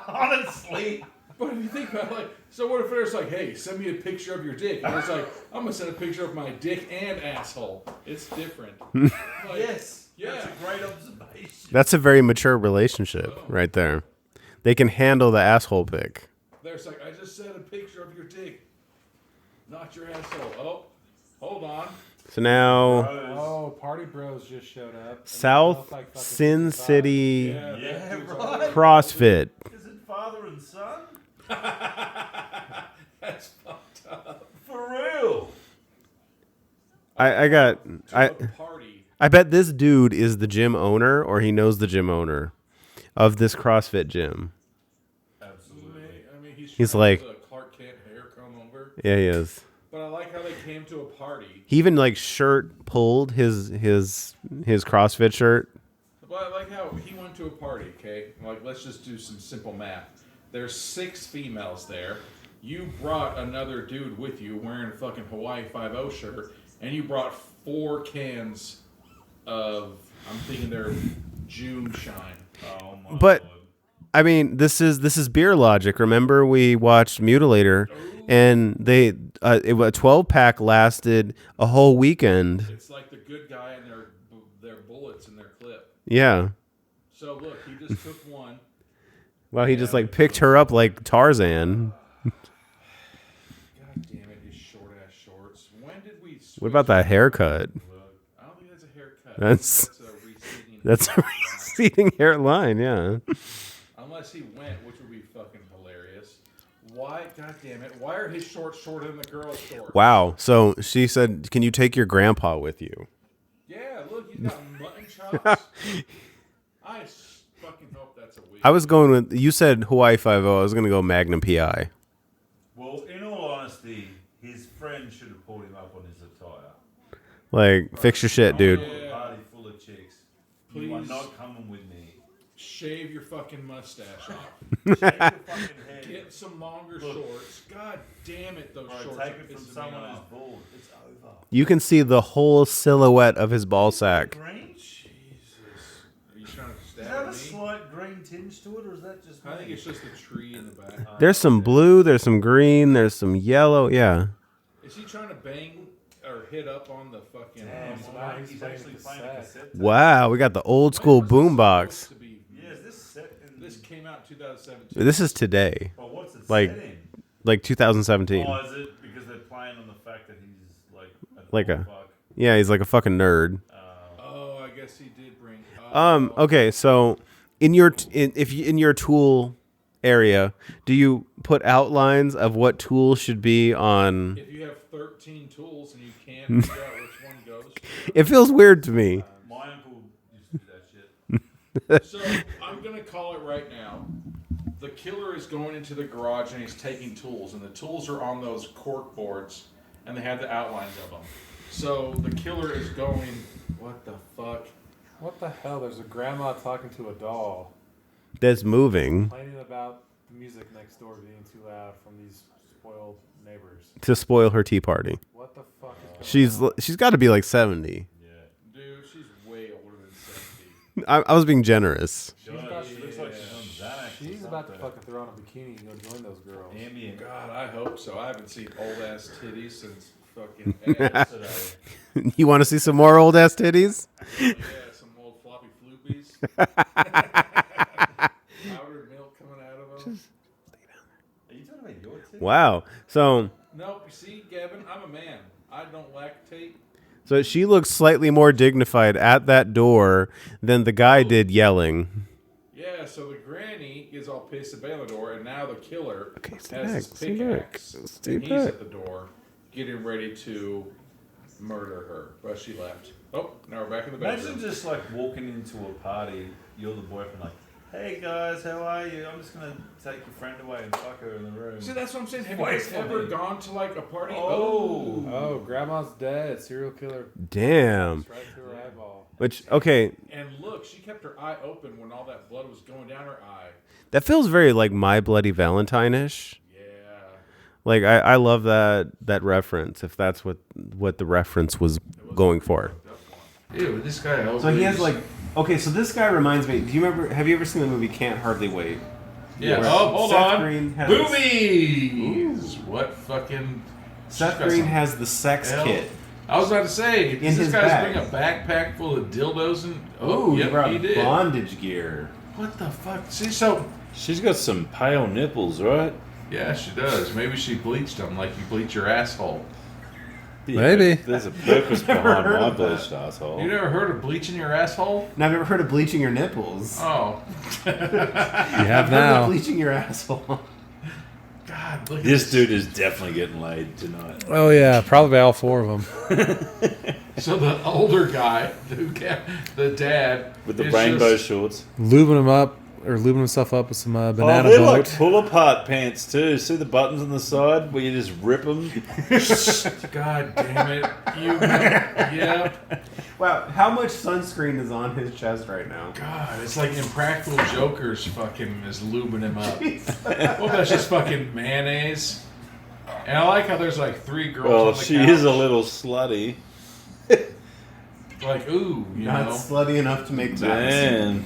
Honestly. but if you think about it, like, so what if there's like, hey, send me a picture of your dick? And it's like, I'm gonna send a picture of my dick and asshole. It's different. Like, Yes. Yeah. That's a great observation. That's a very mature relationship right there. They can handle the asshole pic. There's like, I just sent a picture of your dick, not your asshole. Oh, hold on. So now, Rose. Oh, Party Bros just showed up. and South they look like fucking Sin 55. City Yeah, Yeah, that dude's right. CrossFit. Is it father and son? That's fucked up. For real. I got To I a party. I bet this dude is the gym owner, or he knows the gym owner of this CrossFit gym. Absolutely. I mean, He's trying like- to use a Clark Kent hair comb over. Yeah, he is. But I like how they came to a party. He even like shirt pulled his CrossFit shirt. Well, I like how he went to a party, okay? Like, let's just do some simple math. There's 6 females there. You brought another dude with you wearing a fucking Hawaii 5-0 shirt, and you brought 4 cans of, I'm thinking they're June Shine. Oh my But- Lord. I mean, this is beer logic. Remember, we watched Mutilator, and a 12-pack lasted a whole weekend. It's like the good guy and their bullets in their clip. Yeah. So look, he just took one. Well, he just like picked her up like Tarzan. God damn it, his short ass shorts. When did we switch? What about that haircut? I don't think that's a haircut. That's- a receding. That's a receding hairline. Yeah. Unless he went, which would be fucking hilarious. Why? God damn it! Why are his shorts shorter than the girl's shorts? Wow. So she said, "Can you take your grandpa with you?" Yeah, look, he's got mutton chops. Fucking hope that's a wig. I was going with you said Hawaii 5-0. I was gonna go Magnum PI. Well, in all honesty, his friend should have pulled him up on his attire. Like, fix your shit, dude. I'm going to Yeah. a party full of chicks. You are Please. not coming with me. Shave your fucking mustache off. Shave your fucking head. Get some longer Look. shorts. God damn it, those Bro, shorts take are it from pissing me someone who's off. bald. It's over. You can see the whole silhouette of his ball sack. Green? Jesus. Are you trying to Does stab that have at a me? slight green tinge to it, or is that just I think me? it's just the tree in the back. There's some blue. There's some green. There's some yellow. Yeah. Is he trying to bang or hit up on the fucking? Damn, So well, now he's he's playing actually a playing a cassette. cassette. tape. Wow. We got the old school When was this boombox. supposed to be? Yeah, is this set in... This came out in 2017. This is today, Well, what's it like- set in? like 2017. Oh, is it because they're playing on the fact that he's like... Like a- fuck? Yeah, he's like a fucking nerd. Oh, I guess he did bring. Okay, so in your in your tool area, do you put outlines of what tools should be on? If you have 13 tools and you can't figure out which one goes, It feels weird to me. My uncle used to do that shit. so I'm gonna call it right now. The killer is going into the garage and he's taking tools, and the tools are on those cork boards, and they have the outlines of them. So the killer is going. What the fuck? What the hell? There's a grandma talking to a doll, That's moving complaining about the music next door being too loud from these spoiled neighbors. to spoil her tea party. What the fuck is going on? She's got to be like 70. Yeah. Dude, she's way older than 70. I was being generous. She's about, She looks like she's on Xanax. she's or about to something. fucking throw on a bikini and go join those girls. Ambient. God, I hope so. I haven't seen old ass titties since fucking ass. Today. You want to see some more old ass titties? Yeah, some old floppy floopies. Powdered milk coming out of them. Are you talking about your tits? Wow. So Nope, you see, Gavin, I'm a man. I don't lactate. she looks slightly more dignified at that door than the guy did yelling. Yeah, so the granny is all pissed at Balador, and now the killer stay has back, his stay back, pickaxe, stay and he's back. at the door, getting ready to murder her. But she left. Oh, now we're back in the bedroom. Imagine just like walking into a party, you're the boyfriend, like, Hey guys, how are you? I'm just gonna take your friend away and fuck her in the room. See, that's what I'm saying. Have you guys ever gone to like a party? Oh, grandma's dead. Serial killer. Damn. Right through her eyeball. Which, okay, And look, she kept her eye open when all that blood was going down her eye. that feels very like My Bloody Valentine-ish. Yeah. Like I love that reference, if that's what the reference was going for. Ew, this guy always... So he has like, okay, so this guy reminds me, have you ever seen the movie Can't Hardly Wait? Yeah. Where Oh, hold Seth on. Green has- Boobies! What fucking... Seth got Green some has the sex hell. kit. I was about to say, In does this his guy's bag. bring a backpack full of dildos and... Oh, yep, he brought he did. bondage gear. What the fuck? See, so... She's got some pale nipples, right? Yeah, she does. Maybe she bleached them like you bleach your asshole. Yeah, Maybe. There's a purpose Never behind heard my of that. bleached asshole. You never heard of bleaching your asshole? Now, I've never heard of bleaching your nipples. Oh. You I've have heard of now. bleaching your asshole. God, look at This dude is definitely getting laid tonight. Oh yeah, probably all 4 of them. So the older guy, the dad... With the is rainbow just- shorts. Lubing himself up with some banana Oh, they're boat. like pull-apart pants too. See the buttons on the side where you just rip them? God damn it. Yeah. Wow, how much sunscreen is on his chest right now? God, it's like Impractical Joker's fucking is lubing him up. Well, that's just fucking mayonnaise. And I like how there's like 3 girls Well, on the she couch. is a little slutty. Like, ooh, you Not know. slutty enough to make backs. Man.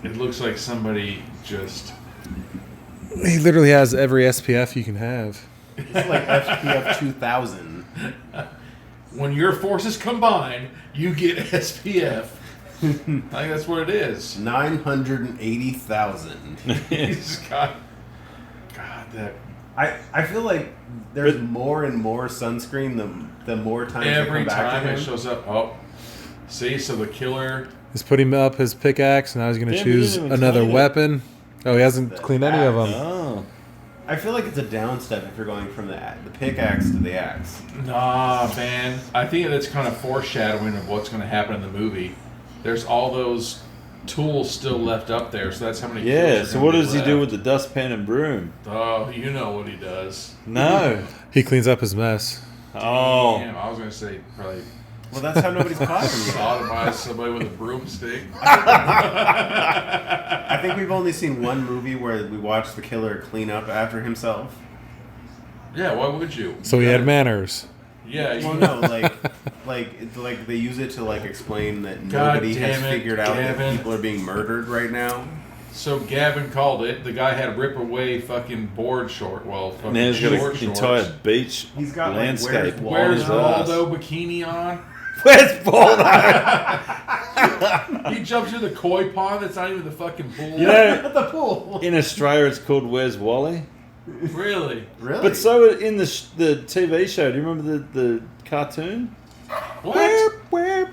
It looks like somebody just... He literally has every SPF you can have. It's like SPF 2000. When your forces combine, you get SPF. I think that's what it is. 980,000. He's got... God, that... I feel like there's more and more sunscreen the more times they Every come back time to it him. shows up... Oh. See, so the killer... He's putting up his pickaxe, and now he's going to Damn, he choose didn't even another clean it. weapon. Oh, he hasn't The cleaned any of them. Oh. I feel like it's a down step if you're going from the pickaxe to the axe. Nah, man. I think that's kind of foreshadowing of what's going to happen in the movie. There's all those tools still left up there, so that's how many Yeah, kills are so gonna what be does he do left. with the dustpan and broom? Oh, you know what he does. No. He cleans up his mess. Oh. Damn, I was going to say probably Well, that's how nobody's caught him yet. sodomize somebody with a broomstick. I think we've only seen one movie where we watched the killer clean up after himself. Yeah, why would you? So he had manners. Yeah, you Well, no, like they use it to like explain that God nobody has damn it, figured out that Gavin. people are being murdered right now. So Gavin called it. The guy had rip away fucking board short. Well, fucking Now he's got short an shorts. entire beach He's got, like, landscape. Where's Where's on his ass. Waldo bikini on? Where's Baldo? He jumps in the koi pond that's not even the fucking pool. You know, At the pool. in Australia it's called Where's Wally? Really? Really? But so in the TV show, do you remember the cartoon? What? Where's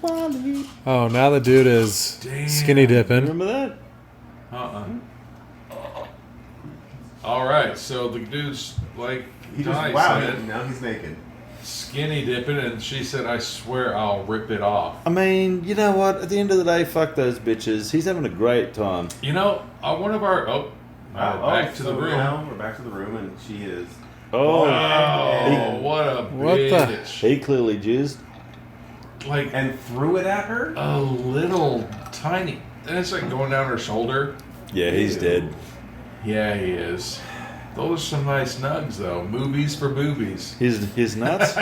Wally? Oh, now the dude is Damn. skinny dipping. Remember that? All right, so the dude's like he just Donnie wow. said, Now he's naked. skinny dipping, and she said, "I swear I'll rip it off." I mean, you know what? At the end of the day, fuck those bitches. He's having a great time. You know, one of our back to the room. Now we're back to the room, and she is. Oh, Oh, what a What the- bitch! he clearly jizzed. Like And threw it at her. a little tiny, and it's like going down her shoulder. Yeah, he's Ew. dead. Yeah, he is. Those are some nice nugs, though. Movies for boobies. His nuts?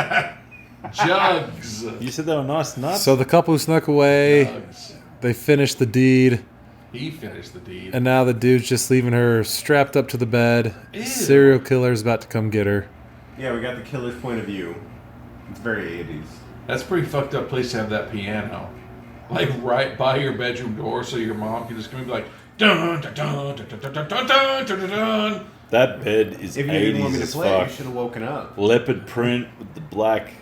Jugs. You said they were nice nuts? So the couple who snuck away, Jugs. they finished the deed, He finished the deed. and now the dude's just leaving her strapped up to the bed. Ew. Serial killer's about to come get her. Yeah, we got the killer's point of view. It's very 80s. That's a pretty fucked up place to have that piano. Like right by your bedroom door, so your mom can just come and be like, dun dun dun dun dun dun dun dun dun dun dun. that bed is If you didn't want me 80s to as play, you fuck. should have woken up. Leopard print with the black.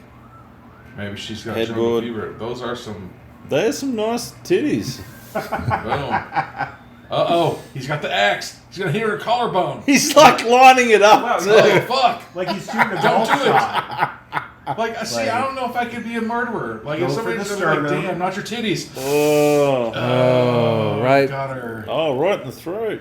Maybe she's got Headboard. jungle fever. Those are some There's some nice titties. boom. Uh-oh, he's got the axe. He's gonna hit her collarbone. He's like lining it up. Wow, too. Oh fuck! Like he's shooting a Don't golf do it. shot. Like, see, I don't know if I could be a murderer. Like, if Go for somebody's the like, sternum. damn, not your titties. Oh, right. Got her. Oh, right in the throat.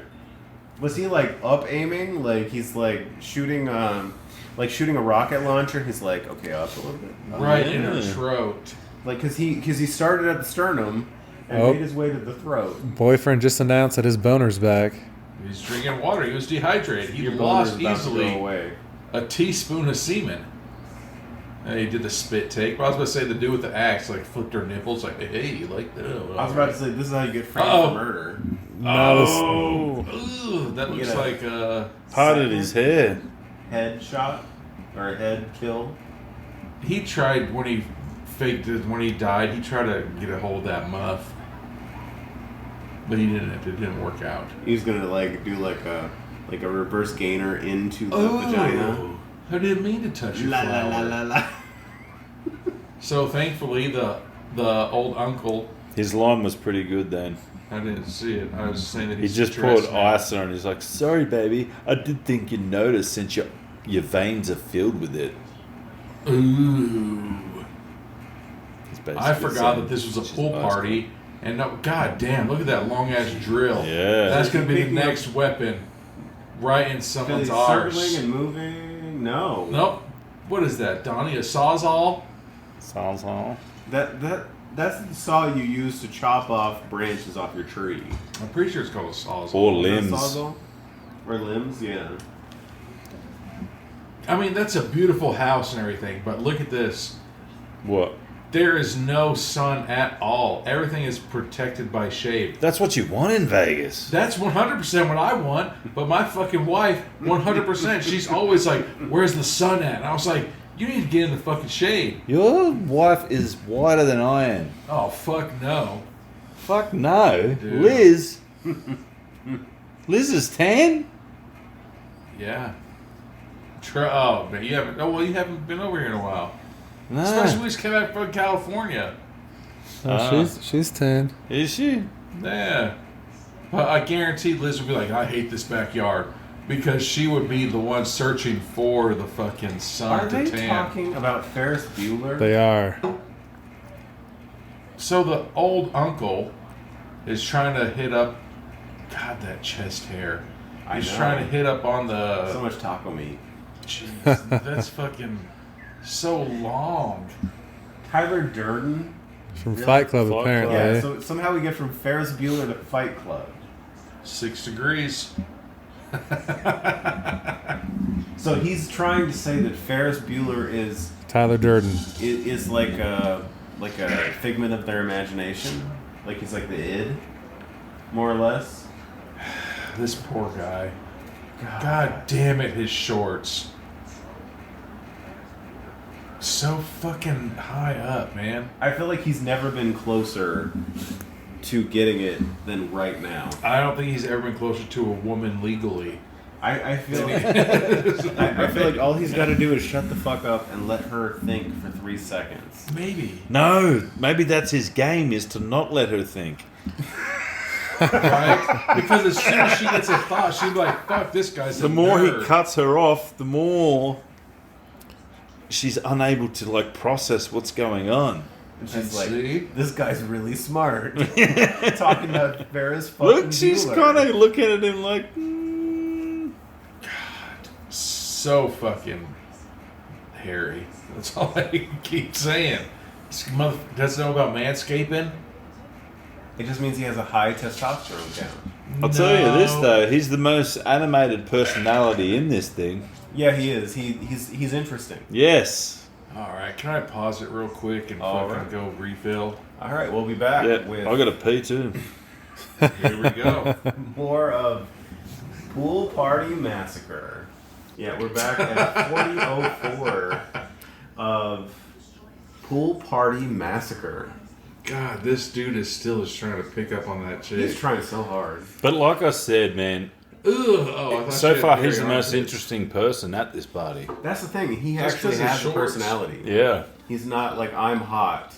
Was he like up aiming? Like he's like shooting a rocket launcher. He's like, okay, up a little bit. Right in her Yeah. throat. Like, cause he started at the sternum and Oh. made his way to the throat. Boyfriend just announced that his boner's back. He's drinking water. He was dehydrated. He Your lost boner's about to go easily away. a teaspoon of semen. And he did the spit take. But I was about to say the dude with the axe, like, flipped her nipples, like, hey, you like that? I was about to say, this is how you get framed Uh-oh. for murder. Oh, Ooh, that looks Yeah. like parted his hair. Head shot or head kill. he tried when he faked it when he died. He tried to get a hold of that muff, but he didn't. It didn't work out. He's gonna like do like a reverse gainer into the vagina. I didn't mean to touch your La la flower. la la la. So thankfully, the old uncle. His line was pretty good then. I didn't see it. I was saying that He he's just stressed poured now. ice on it. He's like, sorry, baby. I did think you'd notice since your veins are filled with it. Ooh. He's basically I forgot saying that this was a she's pool ice party, and no, god damn, look at that long ass drill. Yeah. That's gonna be the Picking up- next weapon, right in He's someone's circling arse. and moving. No. Nope. What is that, Donnie? A sawzall? Sounds all. That's the saw you use to chop off branches off your tree. I'm pretty sure it's called a sawzall. Or Is that limbs. sawzall? Or limbs, yeah. I mean, that's a beautiful house and everything, but look at this. What? There is no sun at all. Everything is protected by shade. That's what you want in Vegas. That's 100% what I want, but my fucking wife, 100%, she's always like, where's the sun at? And I was like, you need to get in the fucking shade. Your wife is whiter than I am. Oh, fuck no. Fuck no. Dude. Liz. Liz is tan? Yeah. Oh, but you haven't. Oh, well, you haven't been over here in a while. No. Especially when we just came back from California. Oh, she's 10. Is she? Yeah. But I guarantee Liz would be like, I hate this backyard. Because she would be the one searching for the fucking sun Are to they tan. talking about Ferris Bueller? They are. So the old uncle is trying to hit up. God, that chest hair. I He's know. trying to hit up on the. So much taco meat. Jeez, that's fucking so long. Tyler Durden. From Really? Fight Club, Fight apparently. Yeah, so somehow we get from Ferris Bueller to Fight Club. 6 degrees. So he's trying to say that Ferris Bueller is Tyler Durden. like a figment of their imagination. Like he's like the id, more or less. This poor guy. God damn it, his shorts. So fucking high up, man. I feel like he's never been closer to getting it than right now. I don't think he's ever been closer to a woman legally. I feel I feel like all he's got to do is shut the fuck up and let her think for 3 seconds. Maybe. No. Maybe that's his game, is to not let her think. Right? Because as soon as she gets a thought, she'd be like, fuck, this guy's The a more he nerd. cuts her off, the more she's unable to like process what's going on. And And she's like, see? this guy's really smart. Talking about Ferris fucking Look, she's Bueller. kind of looking at him like, So fucking hairy. That's all I keep saying. This mother doesn't know about manscaping. It just means he has a high testosterone count. I'll tell you this No. though, he's the most animated personality in this thing. Yeah, he is. He's interesting. Yes. All right, can I pause it real quick and All fucking right. go refill? All right, we'll be back Yeah, with I got to pee too. Here we go. more of Pool Party Massacre. Yeah, we're back at 4004 of Pool Party Massacre. God, this dude is still just trying to pick up on that chick. He's trying so hard. But like I said, man, Ugh. Oh, I thought so she far had he's the very most armpits. interesting person at this party. That's the thing. He That's actually 'cause of has a shorts. personality. Yeah. He's not like, I'm hot.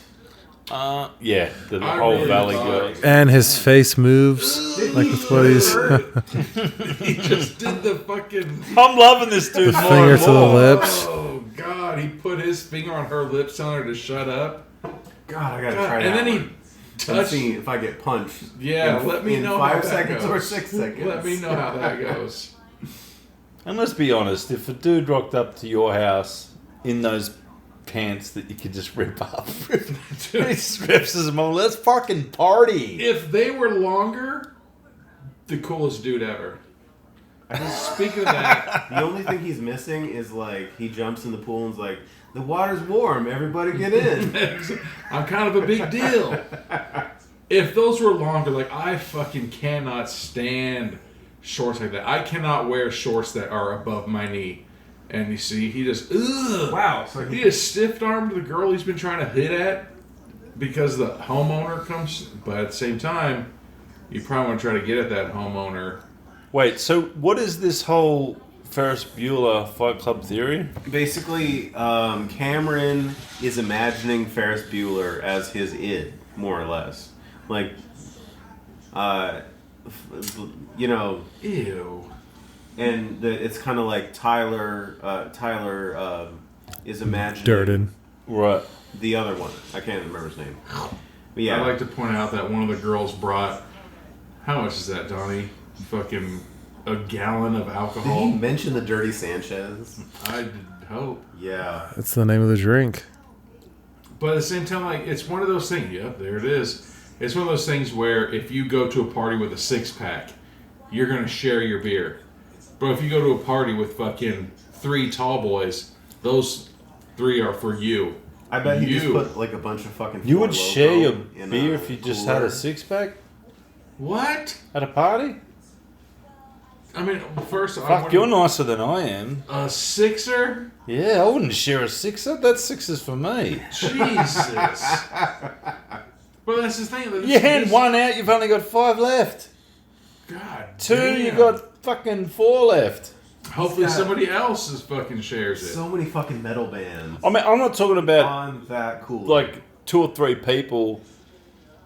Yeah, the I whole really Valley thought- girl. And his face moves like with what he's. He just did the fucking. I'm loving this dude The more finger and to the more. lips. Oh God. God, he put his finger on her lips, telling her to shut up. God, I gotta God, try that. and then he one. And touched. see if I get punched. Yeah, let me in know how 5 that seconds goes. or 6 seconds. Let me know how that goes. And let's be honest, if a dude rocked up to your house in those pants that you could just rip up, he strips his mom, let's fucking party. If they were longer, the coolest dude ever. Speaking of that, The only thing he's missing is like he jumps in the pool and's like, the water's warm, everybody get in. I'm kind of a big deal. If those were longer, like I fucking cannot stand shorts like that. I cannot wear shorts that are above my knee. And you see, he just Wow. So he just stiff armed the girl he's been trying to hit at because the homeowner comes. But at the same time, you probably want to try to get at that homeowner. Wait, so what is this whole Ferris Bueller Fight Club theory? basically, Cameron is imagining Ferris Bueller as his id, more or less. Like, you know, Ew. and it's kind of like Tyler is imagining Durden. Right. the other one. I can't remember his name. But yeah, I'd like to point out that one of the girls brought, how much is that, Donnie? Fucking a gallon of did he alcohol. mention the Dirty Sanchez? I did hope. Yeah. That's the name of the drink. But at the same time, like, it's one of those things. Yep, there it is. It's one of those things where if you go to a party with a 6-pack, you're going to share your beer. But if you go to a party with fucking 3 tall boys, those 3 are for you. I bet he just You. put like a bunch of fucking. You Four would share Loko your in beer if you just had cooler. a 6-pack What? at a party? I mean, first, Fuck, you're nicer than I am. a 6er? Yeah, I wouldn't share a 6er. That 6's for me. Jesus. But that's the thing. Like, You hand one out, you've only got 5 left. God 2, damn. you got fucking 4 left. Hopefully got- somebody else is fucking shares it. So many fucking metal bands I mean, I'm not talking about on that cooler. like 2 or 3 people.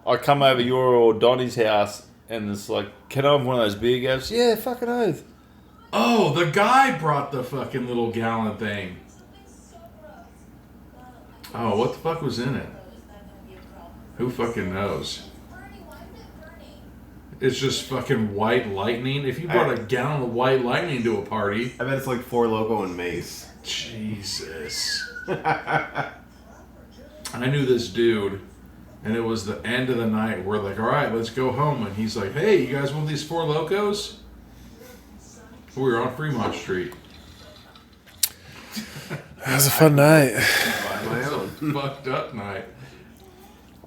I come over your or Donnie's house and it's like, can I have one of those beer gabs? Yeah, fucking oath. Oh, the guy brought the fucking little gallon thing. Oh, what the fuck was in it? Who fucking knows? It's just fucking white lightning. If you brought a gallon of white lightning to a party, I bet it's like Four Loko and Mace. Jesus. I knew this dude, and it was the end of the night. We're like, all right, let's go home. And he's like, hey, you guys want these Four Locos? We were on Fremont Street. That was a fun night. By my own. Fucked up night.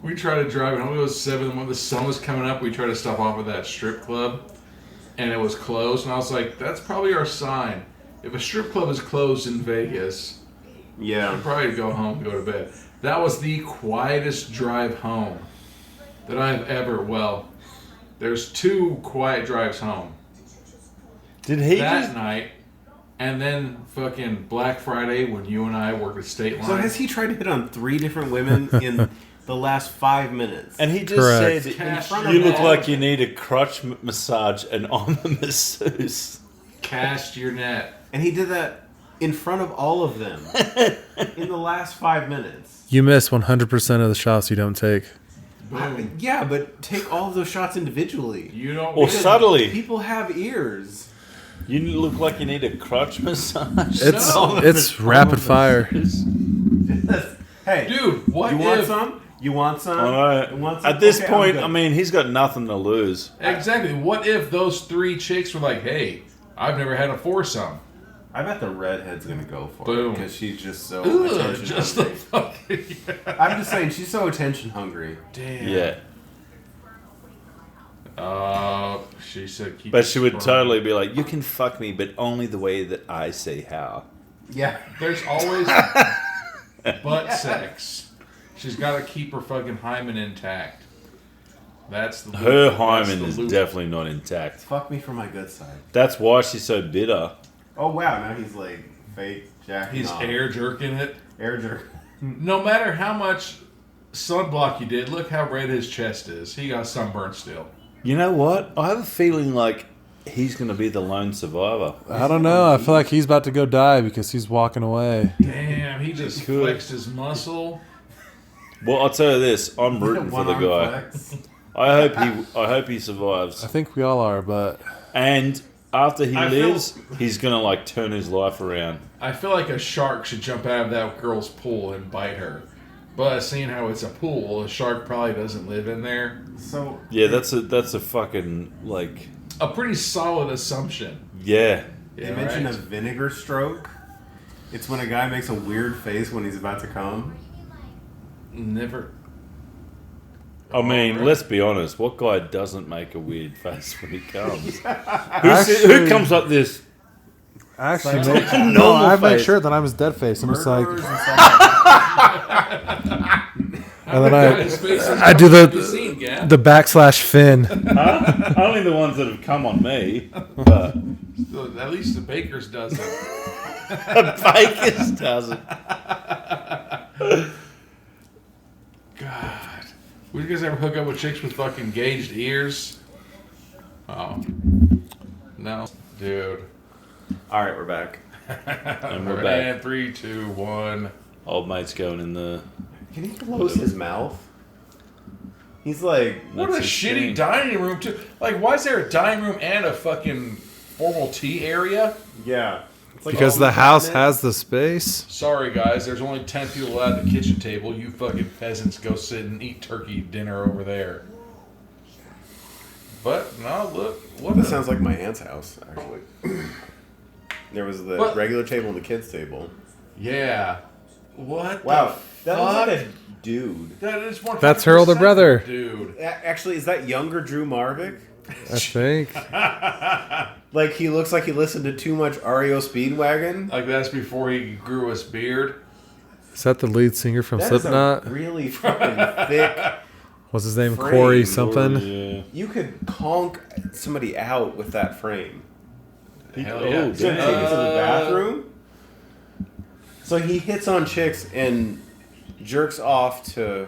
We tried to drive, and it was 7 when the sun was coming up. We tried to stop off at that strip club, and it was closed. And I was like, that's probably our sign. If a strip club is closed in Vegas, Yeah. I'd probably go home and go to bed. That was the quietest drive home that I've ever. Well, there's 2 quiet drives home. Did he That just... night, and then fucking Black Friday when you and I worked at State Line. So has he tried to hit on 3 different women in the last 5 minutes? And he just Correct. said, Cash front your of you look net. like you need a crotch massage and I'm a masseuse. Cast your net. And he did that in front of all of them in the last 5 minutes. You miss 100% of the shots you don't take. Boom. Yeah, but take all of those shots individually. You don't. Or because- subtly. People have ears. You look like you need a crotch massage. It's No. it's rapid fire. Hey, Dude, what you want if... some? You want some? All right. You want some? At this Okay, I'm point, good. I mean, he's got nothing to lose. Exactly. What if those 3 chicks were like, hey, I've never had a foursome. I bet the redhead's gonna go for Boom. it because she's just so Ugh, attention just the hungry. fucking... I'm just saying she's so attention hungry. Damn. Yeah. She said keep But it she would strong. totally be like, you can fuck me, but only the way that I say how. Yeah. There's always butt sex. She's got to keep her fucking hymen intact. That's the Her that's hymen the is loop. definitely not intact. Fuck me for my good side. That's why she's so bitter. Oh wow, now he's like fake jacking He's off. air jerking it. Air jerk. No matter how much sunblock you did, look how red his chest is. He got sunburned still. You know what? I have a feeling like he's going to be the lone survivor. I don't know. I feel like he's about to go die because he's walking away. Damn, he just flexed his muscle. Well, I'll tell you this: I'm rooting for the guy. I hope he survives. I think we all are, but And after he lives, he's gonna like turn his life around. I feel like a shark should jump out of that girl's pool and bite her. But seeing how it's a pool, a shark probably doesn't live in there. So Yeah, that's a fucking like A pretty solid assumption. yeah. they Yeah, mention right. a vinegar stroke. It's when a guy makes a weird face when he's about to come. Never. I mean, Right. let's be honest. What guy doesn't make a weird face when he comes? Actually- Who comes like this? actually, Like a no, I make face. sure that I'm his dead face. I'm just like, Murderers and stuff. and then His face is I do the scene, Gab. the backslash fin. Huh? Only the ones that have come on me. But At least the baker's does it. Vegas doesn't. God. Would you guys ever hook up with chicks with fucking gauged ears? Oh. No. Dude. All right, we're back. And we're back. And 3, 2, 1. Old mate's going in the. Can he close his mouth? He's like, What a That's shitty insane. dining room, too. Like, why is there a dining room and a fucking formal tea area? yeah. It's like Because all the house cabinet. has the space. Sorry, guys. There's only 10 people allowed at the kitchen table. You fucking peasants go sit and eat turkey dinner over there. But, no, look. What That the- sounds like my aunt's house, actually. There was the What? regular table and the kids' table. Yeah. What Wow, the that looks like fuck? a dude. That is 100% That's her older brother. Dude. Actually, is that younger Drew Marvick? I think. Like, he looks like he listened to too much REO Speedwagon. Like, that's before he grew his beard. Is that the lead singer from That is Slipknot? a really fucking thick. What's his name? frame, Corey or- something? Yeah. You could conk somebody out with that frame. Hell Oh, yeah. He's gonna take it to the bathroom. So he hits on chicks and jerks off to.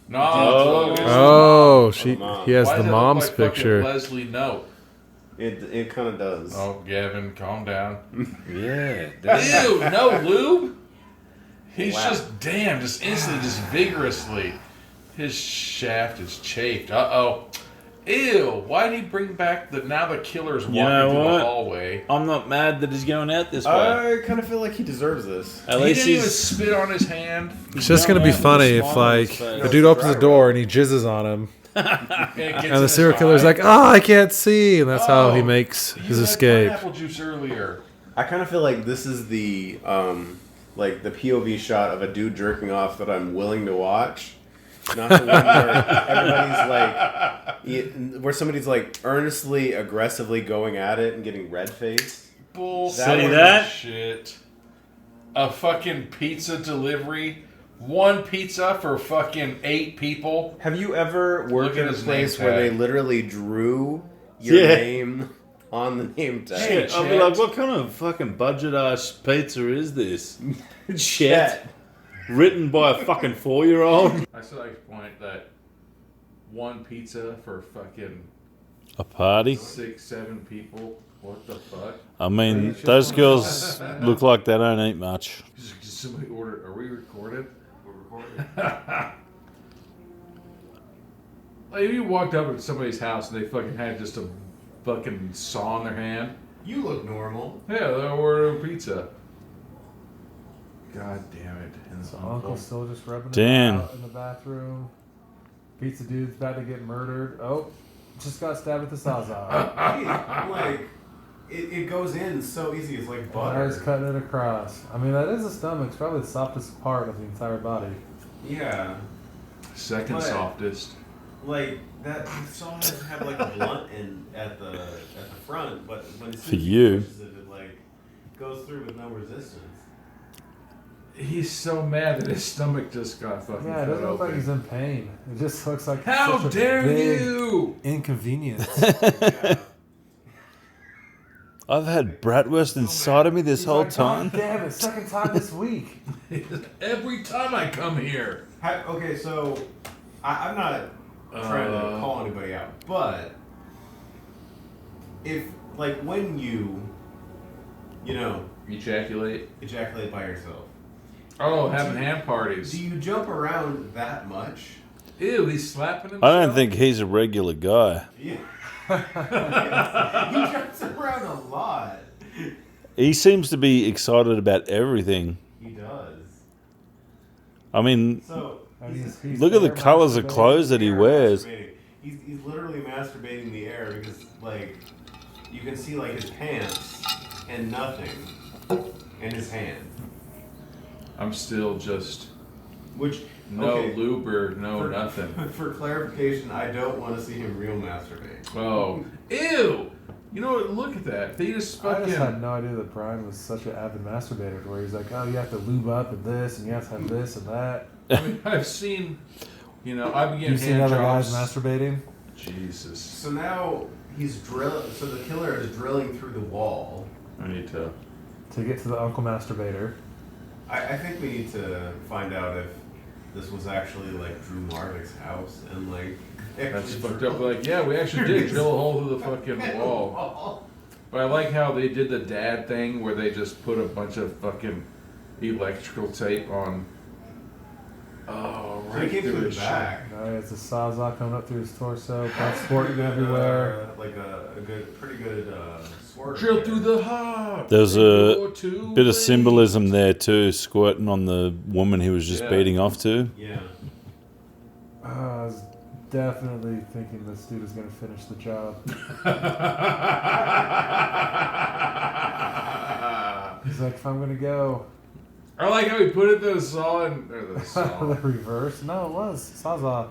No. Oh. Oh, she. mom. He has Why the does it look mom's like fucking picture. Leslie Note. It kind of does. Oh, Gavin, calm down. Yeah. Ew, no lube? He's Wow. just, just instantly, just vigorously. His shaft is chafed. Uh-oh. Ew, why did he bring back now the killer's walking know through what? the hallway? I'm not mad that he's going out this way. I kind of feel like he deserves this. At He least didn't even he's. spit on his hand. It's just gonna be funny if like the dude opens the door and he jizzes on him, and the serial killer's like, "Oh, I can't see," and that's how he Oh, makes his had escape. pineapple juice earlier. I kind of feel like this is the like the POV shot of a dude jerking off that I'm willing to watch. Not the one where everybody's like, where somebody's like earnestly, aggressively going at it and getting red faced. Bullshit. See that? Shit. A fucking pizza delivery. One pizza for fucking 8 people. Have you ever worked Look at in a his place name where they tag. literally drew your Yeah. name on the name tag? Hey, I'll be Chet. like, what kind of fucking budget ass pizza is this? Chet. Shit. Written by a fucking 4-year-old. I still like to point that one pizza for fucking A party? 6, 7 people. What the fuck? I mean, those girls look like they don't eat much. Just somebody ordered. Are we recorded? We're recording. Like, if you walked up at somebody's house and they fucking had just a fucking saw in their hand. You look normal. Yeah, they ordered a pizza. God damn it. And So Uncle's still just rubbing Damn. it out in the bathroom. Pizza dude's about to get murdered. Oh, just got stabbed with the sawzall. Like, it goes in so easy. It's like Now he's butter. cutting it across. I mean, that is the stomach. It's probably the softest part of the entire body. Yeah. Second What? softest. Like that saw has to have like a blunt at the front, but when it's For you. it like goes through with no resistance. He's so mad that his stomach just got fucking Yeah, it cut doesn't look like open. he's in pain. It just looks like How such a dare big you! inconvenience. Yeah. I've had bratwurst inside of me this He's whole like, "God time. damn it, second time this week. Every time I come here. Okay, so I'm not trying to call anybody out, but if like when you know, Ejaculate. ejaculate by yourself, Oh, having hand parties. do you jump around that much? Ew, he's slapping himself. I don't think he's a regular guy. Yeah. He jumps around a lot. He seems to be excited about everything. He does. I mean, So And he's look at the there colors of masturbating. clothes that he air wears. masturbating. He's literally masturbating the air because like you can see like his pants and nothing in his hand. I'm still just Which no okay, lube or no for, nothing. For clarification, I don't want to see him real masturbate. Oh, ew! You know what? Look at that. They just I fucking. just had no idea that Brian was such an avid masturbator, where he's like, oh, you have to lube up and this, and you have to have this and that. I mean, I've seen. You know, I began You've seen hand other jobs. guys masturbating? Jesus. So now he's drilling. So the killer is drilling through the wall. I need to. To get to the Uncle Masturbator. I think we need to find out if this was actually like Drew Marvick's house and like. That's actually fucked up. drilled Like, yeah, we actually did drill a hole through the fucking wall. wall. But I like how they did the dad thing where they just put a bunch of fucking electrical tape on. Oh, So he right came through through his the shit. back. It's a sawzall coming up through his torso, blood sporting everywhere. Like a good, pretty good squirt. Drill there. through the heart. There's Go a to bit of way. symbolism there too, squirting on the woman he was just Yeah. beating off to. Yeah. I was definitely thinking this dude is going to finish the job. He's like, if I'm going to go. I like how he put it the saw and or the the saw. reverse? No, it was. Sawzall.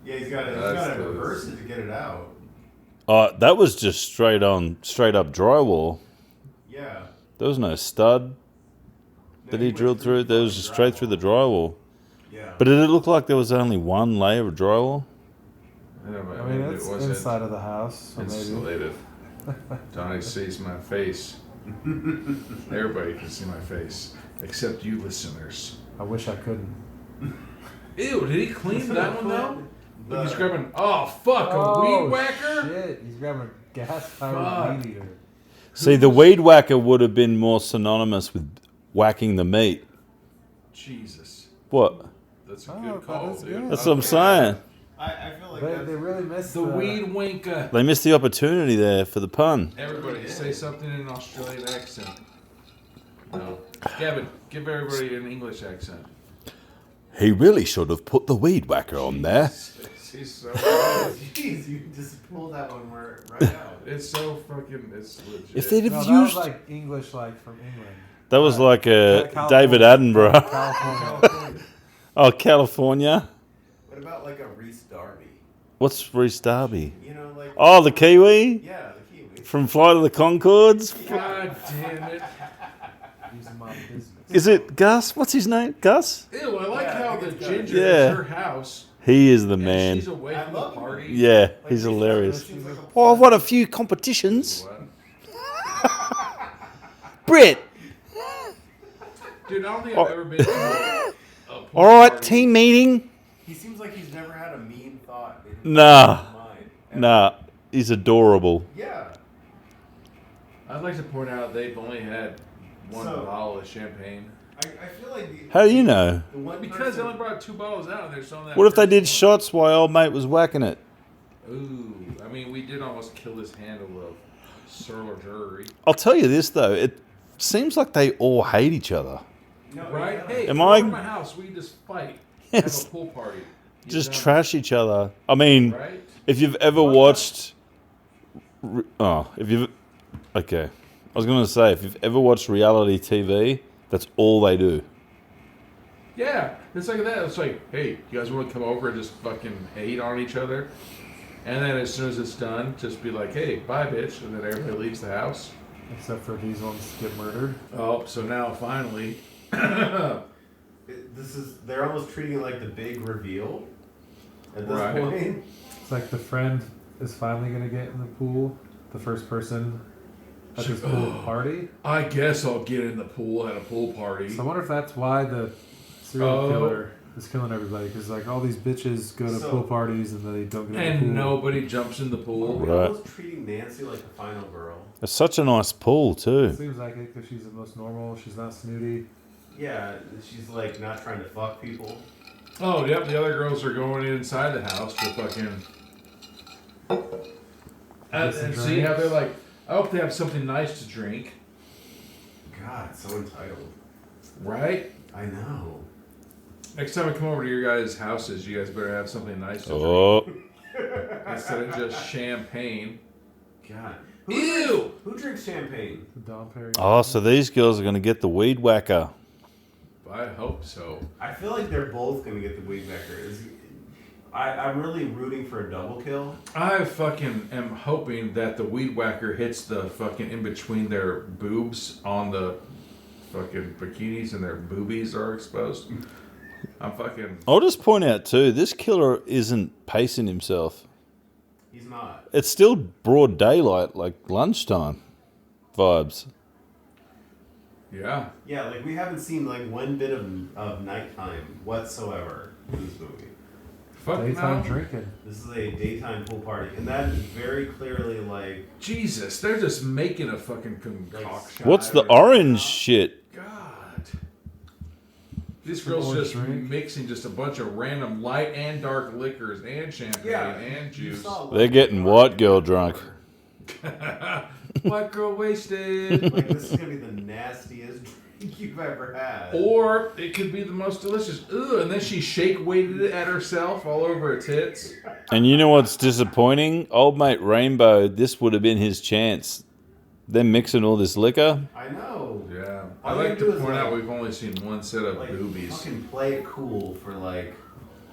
Yeah, he's got to That's reverse it to get it out. That was just straight up drywall. Yeah. There was no stud that he went drilled through. There was just straight through the drywall. Yeah. But did it look like there was only one layer of drywall? Yeah, but I mean, it it's wasn't inside of the house, so maybe. insulated. Donnie sees my face. Everybody can see my face, except you listeners. I wish I couldn't. Ew, did he clean that one though? The- Look, he's grabbing. Oh fuck, a weed whacker. Shit, he's grabbing a gas-powered Fuck. weed eater. See, the weed whacker would have been more synonymous with whacking the meat. Jesus, What? that's a Oh, good that call, is dude. good. That's what I'm saying. I feel like They that's, really missed The weed winker. They missed the opportunity there for the pun. Everybody say something in an Australian accent. No, Gavin, give everybody an English accent. He really should have put the weed whacker on there. He's so. Jeez, you just pulled that one right out. It's so fucking. It's legit. If they'd No, have that was used... like English, like from England. That was like a California. David Attenborough. California. Oh, California. What about like a Reese Darby? What's Reese Darby? You know, like Oh, the Kiwi yeah, the Kiwi. from Flight of the Conchords. God damn it. Using my business. Is it Gus? What's his name? Gus? Ew, I like Yeah, I how think the it's got- ginger Yeah. is her house. He is the And man. she's away I from the love him. party. Yeah, Like, he's Reese Darby hilarious. seems like a Oh, I've won a few competitions. What? Brit. Dude, I don't think I've ever been to a pool All right, party. team meeting. He seems like he's never had a mean thought in his Nah. mind. Nah, he's adorable. Yeah. I'd like to point out they've only had one So- bottle of champagne. I feel like the, How do you know? the one Because person, they only brought 2 bottles out and they're selling that. What if they first did one. shots while old mate was whacking it? Ooh, I mean, we did almost kill his handle of surgery. I'll tell you this though, it seems like they all hate each other. no, Right? yeah. Hey, Am come I- over to my house. We just fight. Yes. Have a pool party. You Just done, trash each other. I mean, Right? if you've ever watched, okay, I was gonna say if you've ever watched reality TV, that's all they do. Yeah, it's like that. It's like, hey, you guys want to come over and just fucking hate on each other? And then as soon as it's done, just be like, hey, bye, bitch. And then everybody leaves the house. Except for these ones get murdered. Oh, so now finally. They're almost treating it like the big reveal at this Right. point. It's like the friend is finally going to get in the pool. The first person at this pool party. I guess I'll get in the pool at a pool party. So I wonder if that's why the serial killer is killing everybody because like all these bitches go to So- pool parties and they don't get in the pool. And nobody jumps in the pool. We're Right. almost treating Nancy like the final girl. It's such a nice pool too. Seems like it because she's the most normal. She's not snooty. Yeah, she's like not trying to fuck people. Oh, yep. The other girls are going inside the house to fucking. And see how they're like, I hope they have something nice to drink. God, so entitled. Right? I know. Next time I come over to your guys' houses, you guys better have something nice to Oh, drink. Instead of just champagne. God. Ew! Who drinks champagne? The Dom Perry. oh, so these girls are going to get the weed whacker. I hope so. I feel like they're both gonna get the weed whacker. I'm really rooting for a double kill. I fucking am hoping that the weed whacker hits the fucking in between their boobs on the fucking bikinis and their boobies are exposed. I'm fucking. I'll just point out too, this killer isn't pacing himself. He's not. It's still broad daylight, like lunchtime vibes. Yeah. Yeah, like we haven't seen like one bit of nighttime whatsoever in this movie. Fuck Daytime no. drinking. This is a daytime pool party, and that is very clearly like Jesus, they're just making a fucking concoction. What's the orange shit? God. These girls Orange just drink. mixing just a bunch of random light and dark liquors and champagne and you juice. saw, They're getting white girl drunk. White girl wasted. Like this is gonna be the nastiest drink you've ever had. Or it could be the most delicious. Ugh, and then she shake weighted it at herself all over her tits. And you know what's disappointing? Old mate Rainbow, this would have been his chance. They're mixing all this liquor. I know. Yeah. All I you like do to is, point out like- we've only seen one set of Like boobies. fucking play it cool for like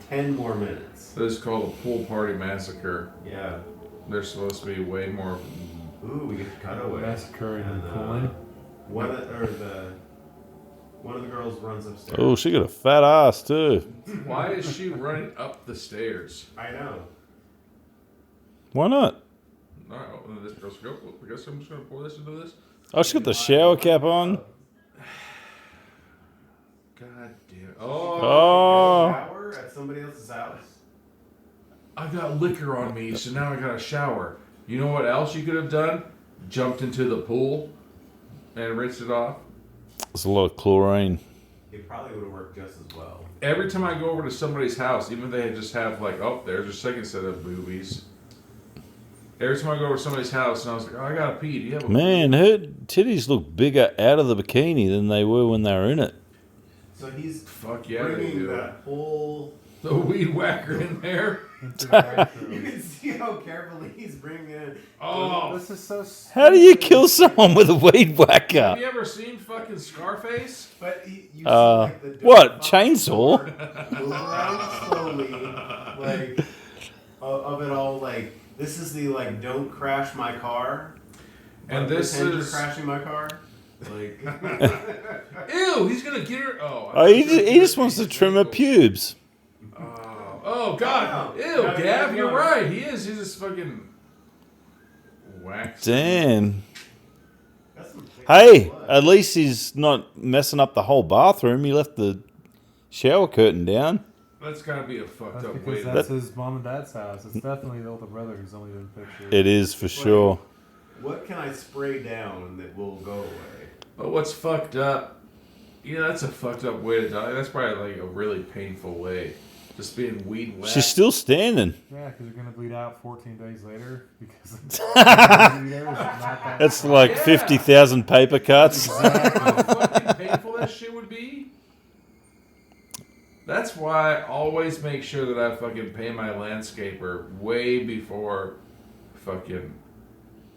10 more minutes. This is called a pool party massacre. Yeah. There's supposed to be way more. Ooh, we get the cutaway. Massacring and And, pulling. one of the girls runs upstairs. Oh, she got a fat ass too. Why is she running up the stairs? I know. Why not? No, this girl's go. I guess I'm just gonna pour this into this. Oh, she got the shower cap on. God damn it. Oh, Oh, Shower at somebody else's house. I got liquor on me, so now I got to shower. You know what else you could have done? Jumped into the pool and rinsed it off. there's a lot of chlorine. It probably would have worked just as well. Every time I go over to somebody's house, even if they just have like, oh, there's a second set of boobies. Every time I go over to somebody's house, and I was like, oh, I gotta pee. Do you have a Man, her titties look bigger out of the bikini than they were when they were in it. So he's Fuck yeah, they bringing do. that whole. The weed whacker in there. Into the bathroom. You can see how carefully he's bringing it. Oh, This is so. How do you kill someone with a weed have whacker? you ever seen fucking Scarface? But you see Uh, like the what, chainsaw? Move around slowly, like of it all. Like this is the like don't crash my car. And but this pretend is- you're crashing my car. Like Ew, he's gonna get her. Oh, Oh, he just wants to trim her pubes. Oh God! No. Ew, No, Gav, no, you're no. right. He is. He's just fucking waxed. Damn. that's some thick Hey, blood. at least he's not messing up the whole bathroom. He left the shower curtain down. That's gotta be a fucked That's up because way. that's his mom and dad's house. It's definitely the older brother who's only been pictured. It is for sure. What can I spray down that will go away? But what's fucked up? Yeah, that's a fucked up way to die. That's probably like a really painful way. Just being weed whacked. She's still standing. Yeah, because you're gonna bleed out 14 days later because it's It's like Yeah. 50,000 paper cuts. How fucking painful that shit would be. That's why I always make sure that I fucking pay my landscaper way before fucking.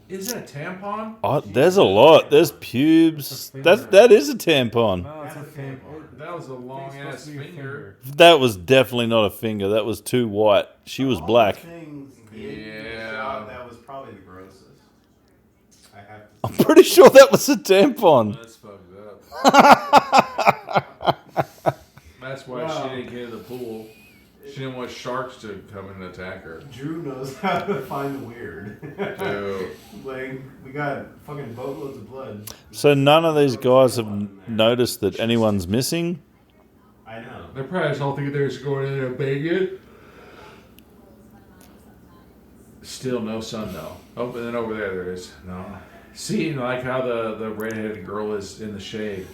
Is that a tampon? Oh, there's a lot. There's pubes. That is a tampon. No, it's a That's a thing. tampon. That was a long ass finger. That was definitely not a finger. That was too white. She was All black. the things in the Yeah. shot, that was probably the grossest. I have to. I'm pretty sure that was a tampon. That's fucked up. That's why Wow. she didn't get in the pool. She didn't want sharks to come and attack her. Drew knows how to find the weird. Dude. Like we got fucking boatloads of blood. So none of these guys have noticed that anyone's missing. I I know. They're probably just all thinking they're just going in there and banging. Still no sun though. Oh, and then over there is. No. See, like how the redheaded girl is in the shade.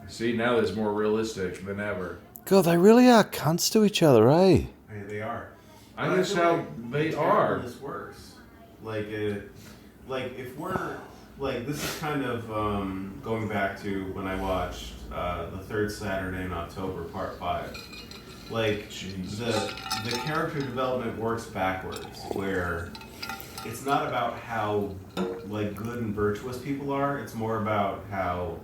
See, now there's more realistic than ever. God, they really are cunts to each other, eh? Hey, they are. I But guess feel how like they the are. terribleness works. Like if we're like this is kind of going back to when I watched the third Saturday in October, Part 5. Like the character development works backwards, where it's not about how like good and virtuous people are. It's more about how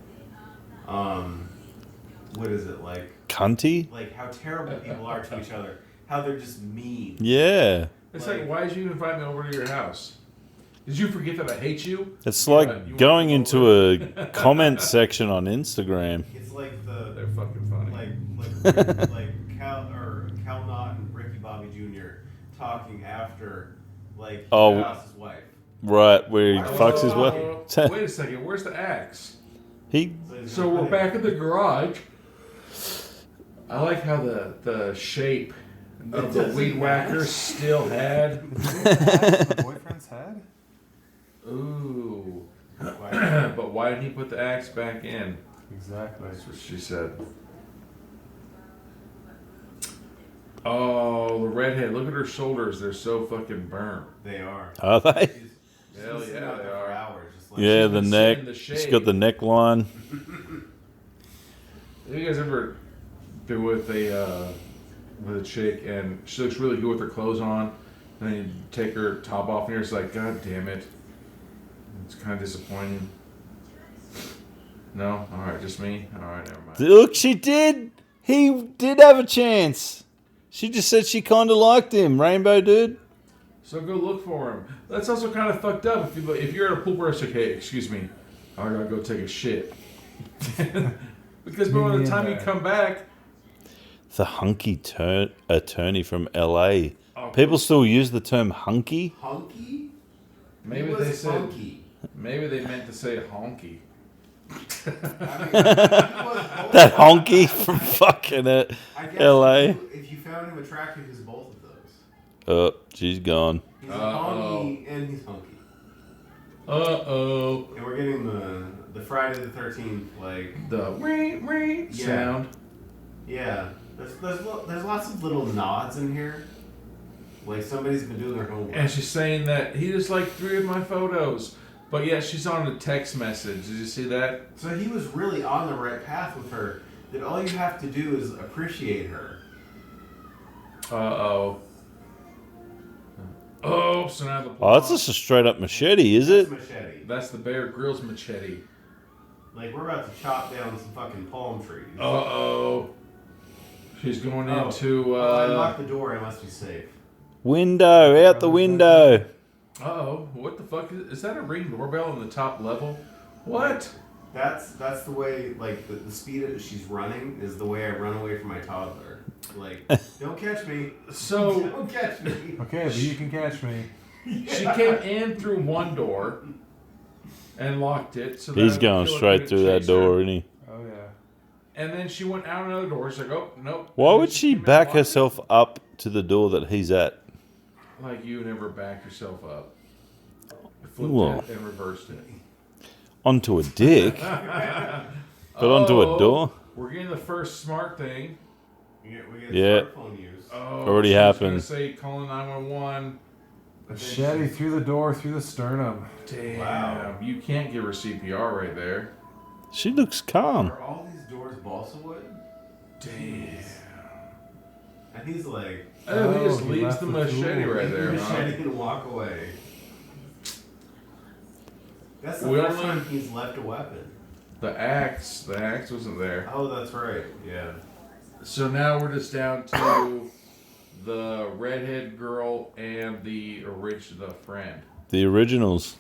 what is it like? Cunty? Like how terrible people are to each other. How they're just mean. Yeah. It's like, why did you invite me over to your house? Did you forget that I hate you? It's You like want going to into go a comment section on Instagram. It's like the They're fucking funny. like Cal Knott and Ricky Bobby Jr. talking after like Oh. House wife. Right, where he Oh, fucks his wife. Wait a second, where's the axe? He So we're back in the garage. I like how the shape of the weed whacker still had. The boyfriend's head? Ooh. But why didn't he put the axe back in? Exactly. That's what she said. Oh, the redhead. Look at her shoulders. They're so fucking burnt. They are. are they? She's Hell sitting yeah, out they there for are. hours, just like Yeah, She's the been neck. sitting in the She's shade. got the neckline. Have you guys ever been with a chick and she looks really good with her clothes on, and then you take her top off and you're just like, God damn it. It's kind of disappointing. No? Alright, just me? Alright, never mind. Look, she did. He did have a chance. She just said she kind of liked him, Rainbow dude. So go look for him. That's also kind of fucked up if you're at a pool where it's like, hey, excuse me, I gotta go take a shit. Because by the time you come back, The hunky attorney from LA. oh, People still use the term hunky. hunky. maybe He was they said, funky. maybe they meant to say honky. I mean, he was both. That honky from fucking I guess LA. If you found him attractive, he's both of those. Oh, she's gone. He's a Uh-oh. honky and he's hunky. Uh-oh. And we're getting the Friday the 13th like The ring Yeah. sound. yeah. There's lots of little nods in here. Like somebody's been doing their homework. And she's saying that he just liked 3 of my photos. But yet she's on a text message. Did you see that? So he was really on the right path with her. That all you have to do is appreciate her. Uh-oh. Oh, so now the Oh, that's just a straight up machete, is it? Machete. That's the Bear Grylls machete. Like we're about to chop down some fucking palm trees. Uh-oh. She's going Oh. into, I locked the door. I must be safe. Window, out the window. Uh-oh. What the fuck? Is that a Ring doorbell on the top level? What? That's the way. Like the speed that she's running is the way I run away from my toddler. Like don't catch me. So Don't catch me. Okay, but you can catch me. she came in through one door and locked it. So that He's would going feel like straight we'd through that chase door, her. isn't he? Oh, yeah. And then she went out another door. She's like, oh, nope. Why And would then she came in and back locked it. herself up to the door that he's at? Like you never backed yourself up. Flipped Whoa. it and reversed it. Onto a dick? But onto a door? We're getting the first smart thing. We get Yeah. smartphone use. Oh, Already she was happened. Gonna say calling 911. Machete through the door, through the sternum. Damn, Wow. you can't give her CPR right there. She looks calm. Are all these doors balsa wood? Damn. And he's like, Oh, he just he leaves left the the machete tool. right there, huh? machete and walk away. That's the We first only- time he's left a weapon. The axe wasn't there. Oh, that's right. Yeah. So now we're just down to the redhead girl and the friend. The originals.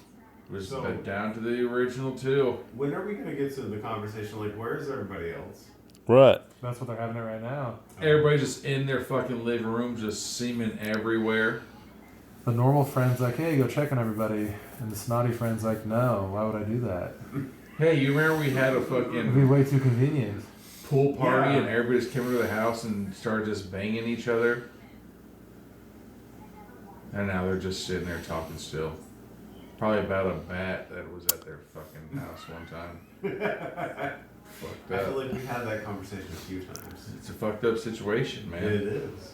We're just So- down to the original two. When are we gonna get to the conversation? Like, where's everybody else? Right. That's what they're having it right now. Everybody's just in their fucking living room, just seeming everywhere. The normal friend's like, hey, go check on everybody. And the snotty friend's like, no, why would I do that? Hey, you remember we had a It'd be fucking... way too convenient. pool party Yeah. and everybody's came to the house and started just banging each other. And now they're just sitting there talking still. Probably about a bat that was at their fucking house one time. Fucked I feel up. like we had that conversation a few times. It's a fucked up situation, man. It is.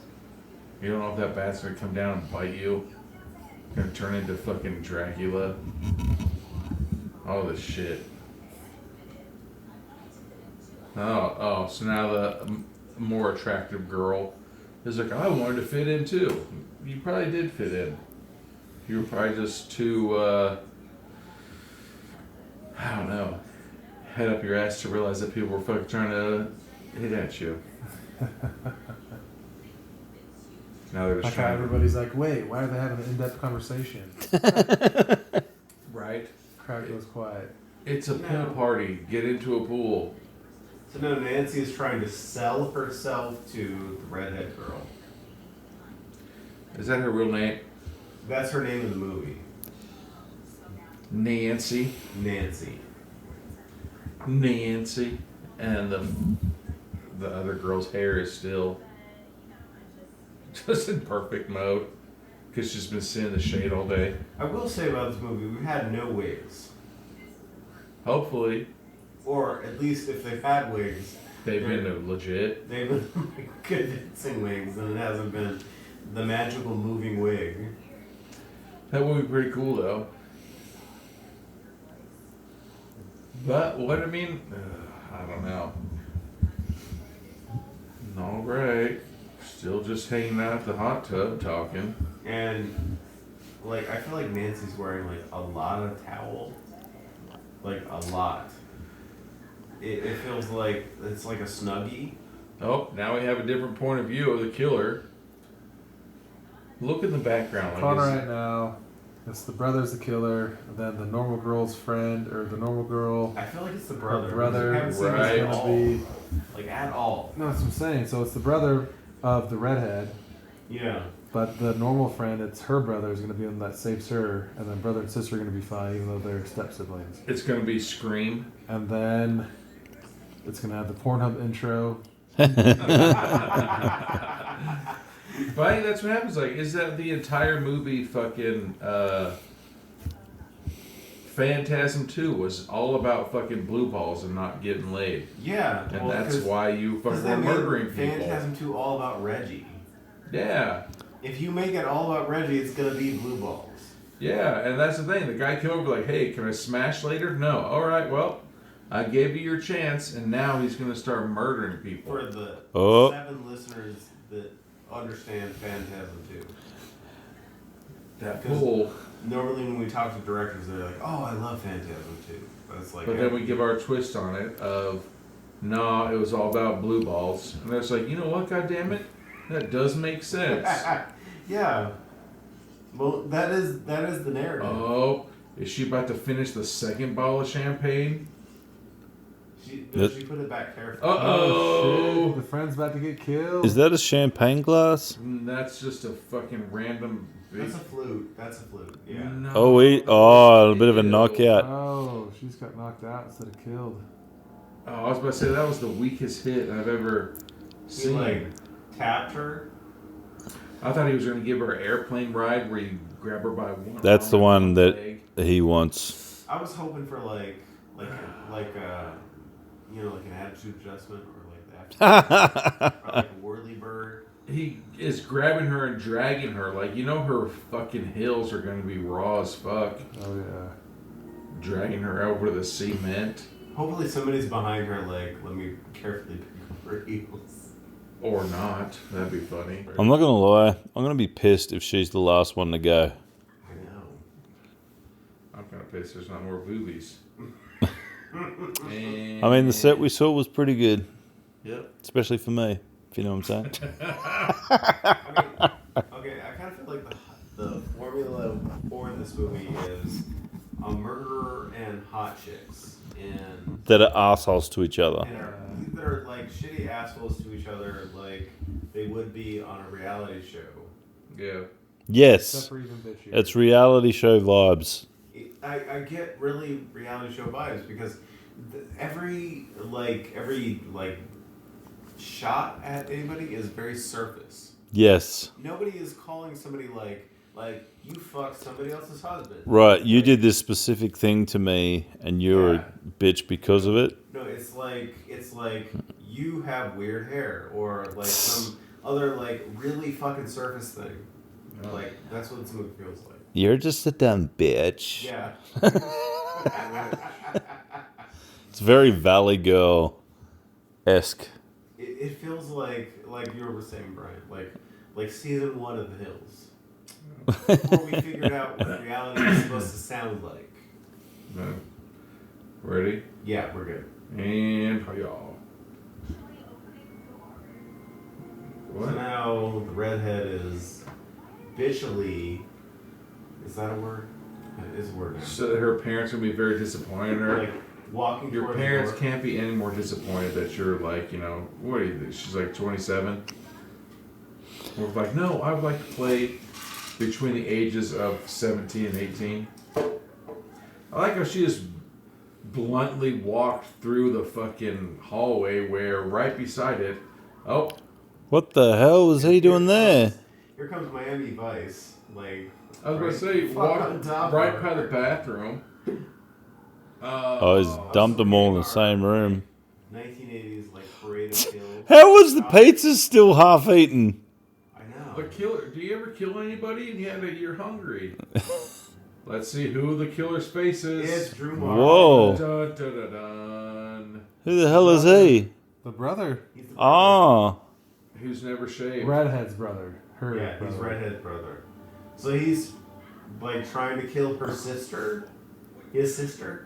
You don't know if that bat's gonna come down and bite you. Gonna turn into fucking Dracula. All this shit. Oh, so now the more attractive girl is like, I wanted to fit in too. You probably did fit in. You were probably just too, I don't know, head up your ass to realize that people were fucking trying to hit at you. Now they're just Like how trying everybody's like, wait, why are they having an in-depth conversation? right? Crowd goes quiet. It's a pool party. Get into a pool. So now Nancy is trying to sell herself to the redhead girl. Is that her real name? That's her name in the movie. Nancy. Nancy. Nancy. And the other girl's hair is still just in perfect mode because she's been sitting in the shade all day. I will say about this movie, we've had no wigs. Hopefully, Or at least if they've had wigs, they've been legit. they've been like convincing wigs, and it hasn't been the magical moving wig. That would be pretty cool though. But what I mean, I don't know. All right, still just hanging out at the hot tub talking. And like I feel like Nancy's wearing like a lot of towel. Like a lot. It feels like it's like a Snuggie. Oh, now we have a different point of view of the killer. Look in the background. Like Connor it's- right now, it's the brother's the killer, and then the normal girl's friend, or the normal girl, I feel like it's the her brother. brother I haven't seen right. this is at gonna all. be. Like at all. No, that's what I'm saying. So it's the brother of the redhead, Yeah. but the normal friend, it's her brother, is gonna be the one that saves her, and then brother and sister are gonna be fine, even though they're step siblings. It's gonna be Scream. And then it's gonna have the Pornhub intro. But I think that's what happens. Like, is that the entire movie fucking Phantasm 2 was all about fucking blue balls and not getting laid. Yeah. And well, that's 'cause- why you 'cause fucking they were made murdering people. Phantasm 2 all about Reggie. Yeah. If you make it all about Reggie, it's gonna be blue balls. Yeah, and that's the thing. The guy came over like, hey, can I smash later? No. All right, well, I gave you your chance, and now he's going to start murdering people. For the Oh. 7 listeners that understand Phantasm 2. That Because- pool. Normally when we talk to directors, they're like, oh, I love Phantasm 2. But it's like... But then we give our twist on it of, nah, it was all about blue balls. And it's like, you know what, goddammit? That does make sense. Yeah. Well, that is the narrative. Oh, is she about to finish the second bottle of champagne? She put it back carefully. Uh-oh. Shit, the friend's about to get killed. Is that a champagne glass? That's just a fucking random big... That's a flute. That's a flute. Yeah. No. Oh, a bit of a Ew. knockout. Oh, she's got knocked out instead of killed. Oh, I was about to say that was the weakest hit I've ever He seen. like tapped her. I thought he was going to give her an airplane ride where you grab her by one That's arm the and one that leg. he wants. I was hoping for like you know, like an attitude adjustment or like that. Or like a whirly bird. He is grabbing her and dragging her. Like, you know her fucking heels are going to be raw as fuck. Oh yeah. Dragging her over the cement. Hopefully somebody's behind her like, let me carefully pick up her heels. Or not. That'd be funny. I'm not gonna lie. I'm gonna be pissed if she's the last one to go. I know. I'm kind of pissed there's not more boobies. And- I mean, the set we saw was pretty good, Yep. especially for me. If you know what I'm saying. I mean, okay, I kind of feel like the formula for this movie is a murderer and hot chicks. And That are assholes to each other. they're like shitty assholes to each other like they would be on a reality show. Yeah. Except Yes, for even bitchy. it's reality show vibes. I get really reality show vibes because every shot at anybody is very surface. Yes. Nobody is calling somebody like you fucked somebody else's husband. Right. You did this specific thing to me, and you're Yeah. a bitch because of it. No, it's like you have weird hair or like some other like really fucking surface thing. Like that's what this movie feels like. You're just a dumb bitch. Yeah. It's very Valley Girl-esque. It feels like you were saying, Brian, like season 1 of The Hills. Before we figured out what reality is supposed to sound like. No. Ready? Yeah, we're good. And how y'all? So What? now the redhead is bitchily. Is that a word? It is a word now. So her parents are gonna be very disappointed in her. Like walking Your toward parents the door. can't be any more disappointed that you're like, what are you? She's like 27. We're like, no, I would like to play between the ages of 17 and 18. I like how she just bluntly walked through the fucking hallway where right beside it, oh, What the hell was he doing there? Here comes Miami Vice. Like I was going to say, fuck walk on top right of by her. the bathroom. Oh, he's dumped them all in the same room. 1980s like parade of kills. How was the pizza still half eaten? I know. But killer, do you ever kill anybody and you're hungry? Let's see who the killer's face is. It's Drew Morrow. Whoa. Dun, dun, dun, dun. Who the hell is he? The brother. He's the Ah. Who's never shaved? Redhead's brother. Her Yeah, brother. he's redhead brother. So he's like trying to kill her sister, his sister.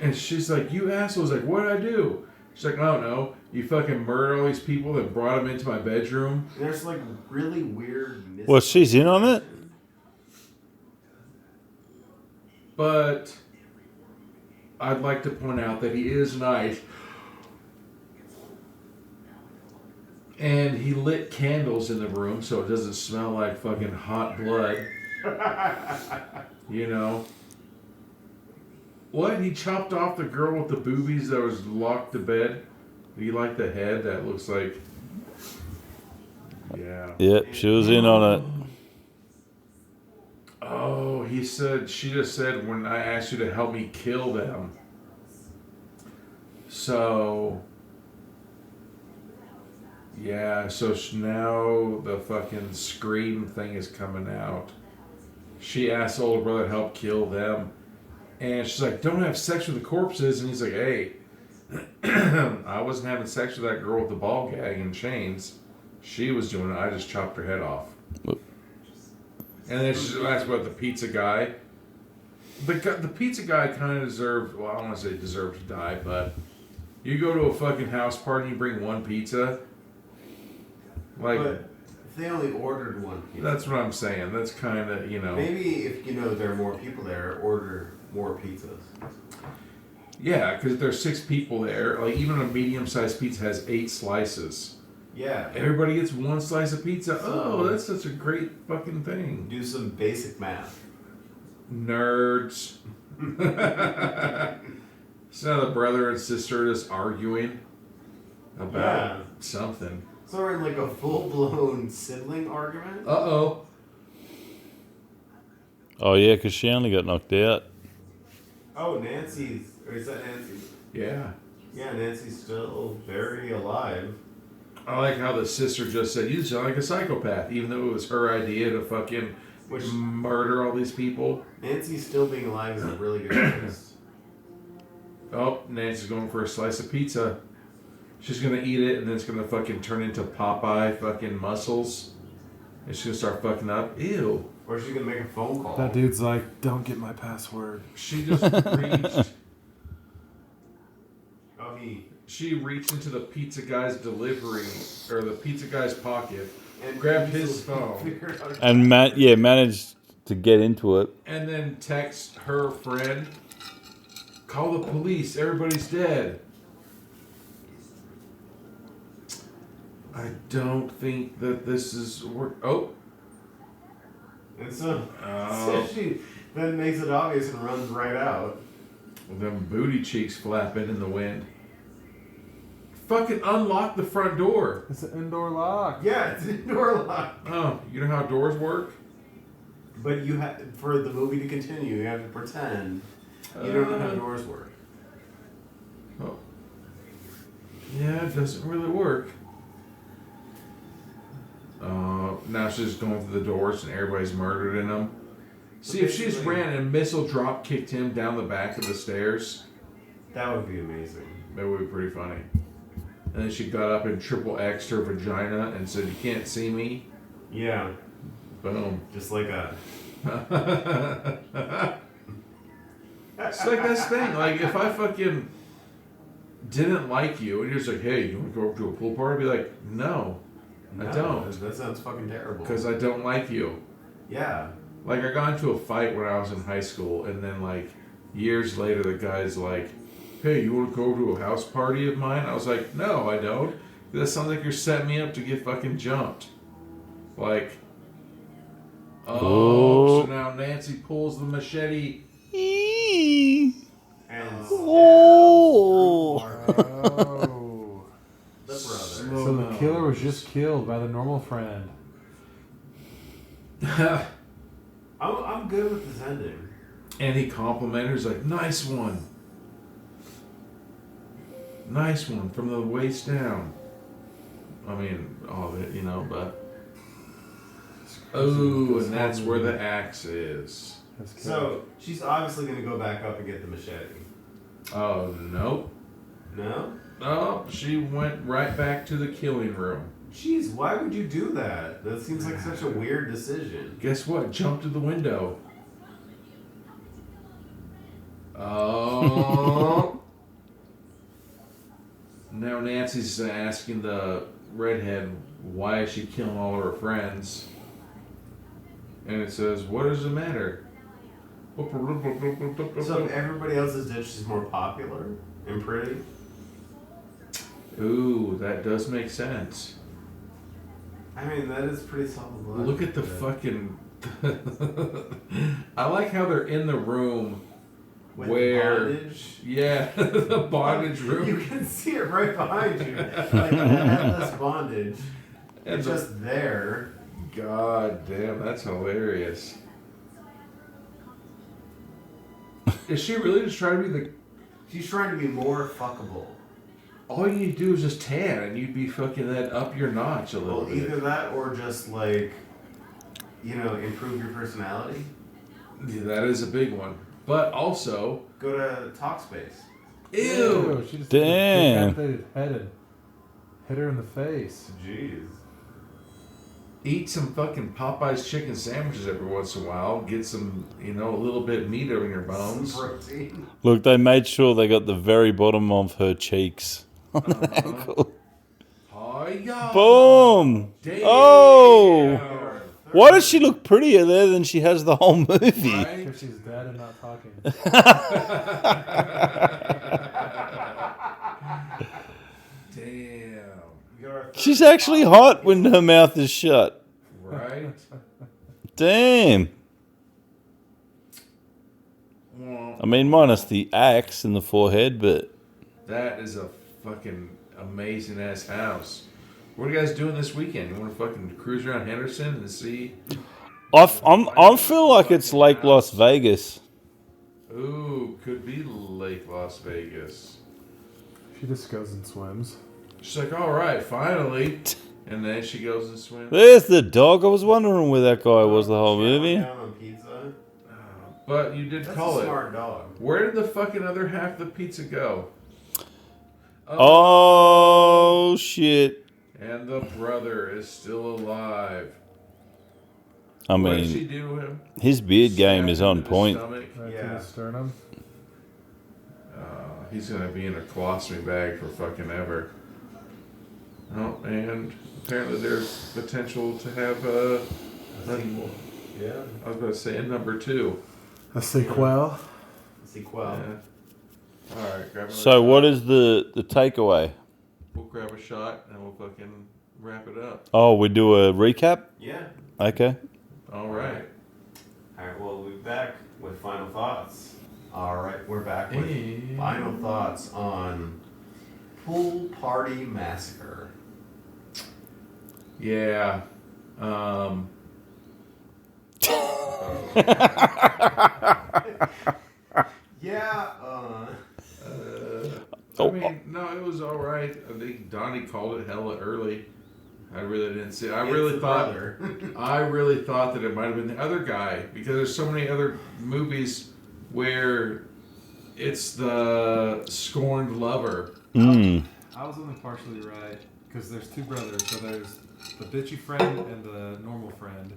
And she's like, you assholes, like, what did I do? She's like, I don't know. You fucking murdered all these people and brought them into my bedroom. And there's like really weird. Well, she's in on it? But I'd like to point out that he is nice. And he lit candles in the room so it doesn't smell like fucking hot blood. You know? What? He chopped off the girl with the boobies that was locked to bed? Do you like the head that looks like... Yeah. Yep, she was in on it. Oh, she just said when I asked you to help me kill them. So, yeah, so now the fucking Scream thing is coming out. She asked the older brother to help kill them. And she's like, don't have sex with the corpses. And he's like, hey, I wasn't having sex with that girl with the ball gag and chains. She was doing it. I just chopped her head off. And then she asked about the pizza guy. The pizza guy kind of deserved, well, I don't want to say deserved to die, but you go to a fucking house party and you bring one pizza. Like, But if they only ordered one pizza. that's what I'm saying. That's kind of, Maybe if there are more people there, order more pizzas. Yeah, because there's 6 people there. Like, even a medium-sized pizza has 8 slices. Yeah. Everybody gets one slice of pizza. So- Oh, that's such a great fucking thing. Do some basic math. Nerds. So now the brother and sister are just arguing about something. So we're in like a full-blown sibling argument. Uh-oh. Oh, yeah, because she only got knocked out. Oh, Nancy's. Or is that Nancy? Yeah. Yeah, Nancy's still very alive. I like how the sister just said, you sound like a psychopath, even though it was her idea to fucking murder all these people. Nancy's still being alive is a really good twist. Oh, Nancy's going for a slice of pizza. She's going to eat it, and then it's going to fucking turn into Popeye fucking muscles. And she's going to start fucking up. Ew. Or she's gonna make a phone call. That dude's like, don't get my password. She just reached... Oh, She reached into the pizza guy's delivery, or the pizza guy's pocket, and grabbed he his still phone, figured out- And managed to get into it. and then text her friend, call the police, everybody's dead. I don't think that this is work. Oh. And so she then makes it obvious and runs right out. Them booty cheeks flapping in the wind. Fucking unlock the front door. It's an indoor lock. Yeah, it's indoor lock. Oh, you know how doors work? But you have for the movie to continue, you have to pretend you don't know how doors work. Oh. Yeah, it doesn't really work. Now she's just going through the doors and everybody's murdered in them. See, if she just ran and missile drop kicked him down the back of the stairs, That would be amazing. that would be pretty funny. And then she got up and triple X'd her vagina and said, "You can't see me." Yeah, Boom. just like a. It's like this thing. Like, if I fucking didn't like you and you're just like, "Hey, you want to go up to a pool party?" I'd be like, "No, I don't." That sounds fucking terrible. Because I don't like you. Yeah. Like, I got into a fight when I was in high school, and then, like, years later, the guy's like, "Hey, you want to go to a house party of mine?" I was like, "No, I don't. That sounds like you're setting me up to get fucking jumped." Like, so now Nancy pulls the machete. And Oh. the brother. So the killer was just killed by the normal friend. I'm good with this ending. And he complimented her. He's like, "Nice one. Nice one from the waist down." I mean, all of it, you know, but. Oh, and that's where the axe is. So she's obviously gonna go back up and get the machete. Oh, nope. No? Oh, she went right back to the killing room. Jeez, why would you do that? That seems like such a weird decision. Guess what? Jumped to the window. Oh. Now Nancy's asking the redhead why is she killing all of her friends. And it says, "What does it matter?" So if everybody else is dead, she's more popular and pretty? Ooh, that does make sense. I mean, that is pretty solid logic. Look at the fucking... I like how they're in the room With where... bondage. Yeah, the bondage You room. can see it right behind you. Like a headless bondage. And It's the- just there. God damn, that's hilarious. Is she really just trying to be the... She's trying to be more fuckable. All you need to do is just tan and you'd be fucking that up your notch a little Well, bit. either that or just like, you know, improve your personality. Yeah, that is a big one. But also... Go to Talkspace. Ew! She just Damn. decapitated head and hit her in the face. Jeez. Eat some fucking Popeye's chicken sandwiches every once in a while. Get some, you know, a little bit of meat over your bones. Some protein. Look, they made sure they got the very bottom of her cheeks. Hi-ya! Boom! Damn. Oh! Why does she look prettier there than she has the whole movie? Right? Because she's dead and not talking. Damn. She's actually hot when her mouth is shut. Right? Damn. Well, I mean, minus the axe in the forehead, but that is a fucking amazing ass house. What are you guys doing this weekend? You want to fucking cruise around Henderson and see? I feel like it's Lake Las Vegas. Ooh, could be Lake Las Vegas. She just goes and swims. She's like, all right, finally. And then she goes and swims. There's the dog. I was wondering where that guy was the whole movie. Down on pizza. But you did That's call a it. smart dog. Where did the fucking other half of the pizza go? Oh, shit. And the brother is still alive. I What did she mean, do to him? his beard game is Stabbed on into the point. stomach. Right to Yeah. the sternum. He's gonna be in a colostomy bag for fucking ever. Oh, and apparently there's potential to have a sequel. Yeah. I was about to say a number 2. A sequel. Sequel. Yeah. All right, grab another So, shot. what is the takeaway? We'll grab a shot and we'll fucking wrap it up. Oh, we do a recap? Yeah. Okay. All right. All right. Well, we'll be back with final thoughts. All right, we're back with Hey. final thoughts on Pool Party Massacre. Yeah. Yeah. I mean, no, it was all right. I think Donnie called it hella early. I really didn't see. I really thought that it might have been the other guy because there's so many other movies where it's the scorned lover. Mm. I was only partially right because there's two brothers. So there's the bitchy friend and the normal friend.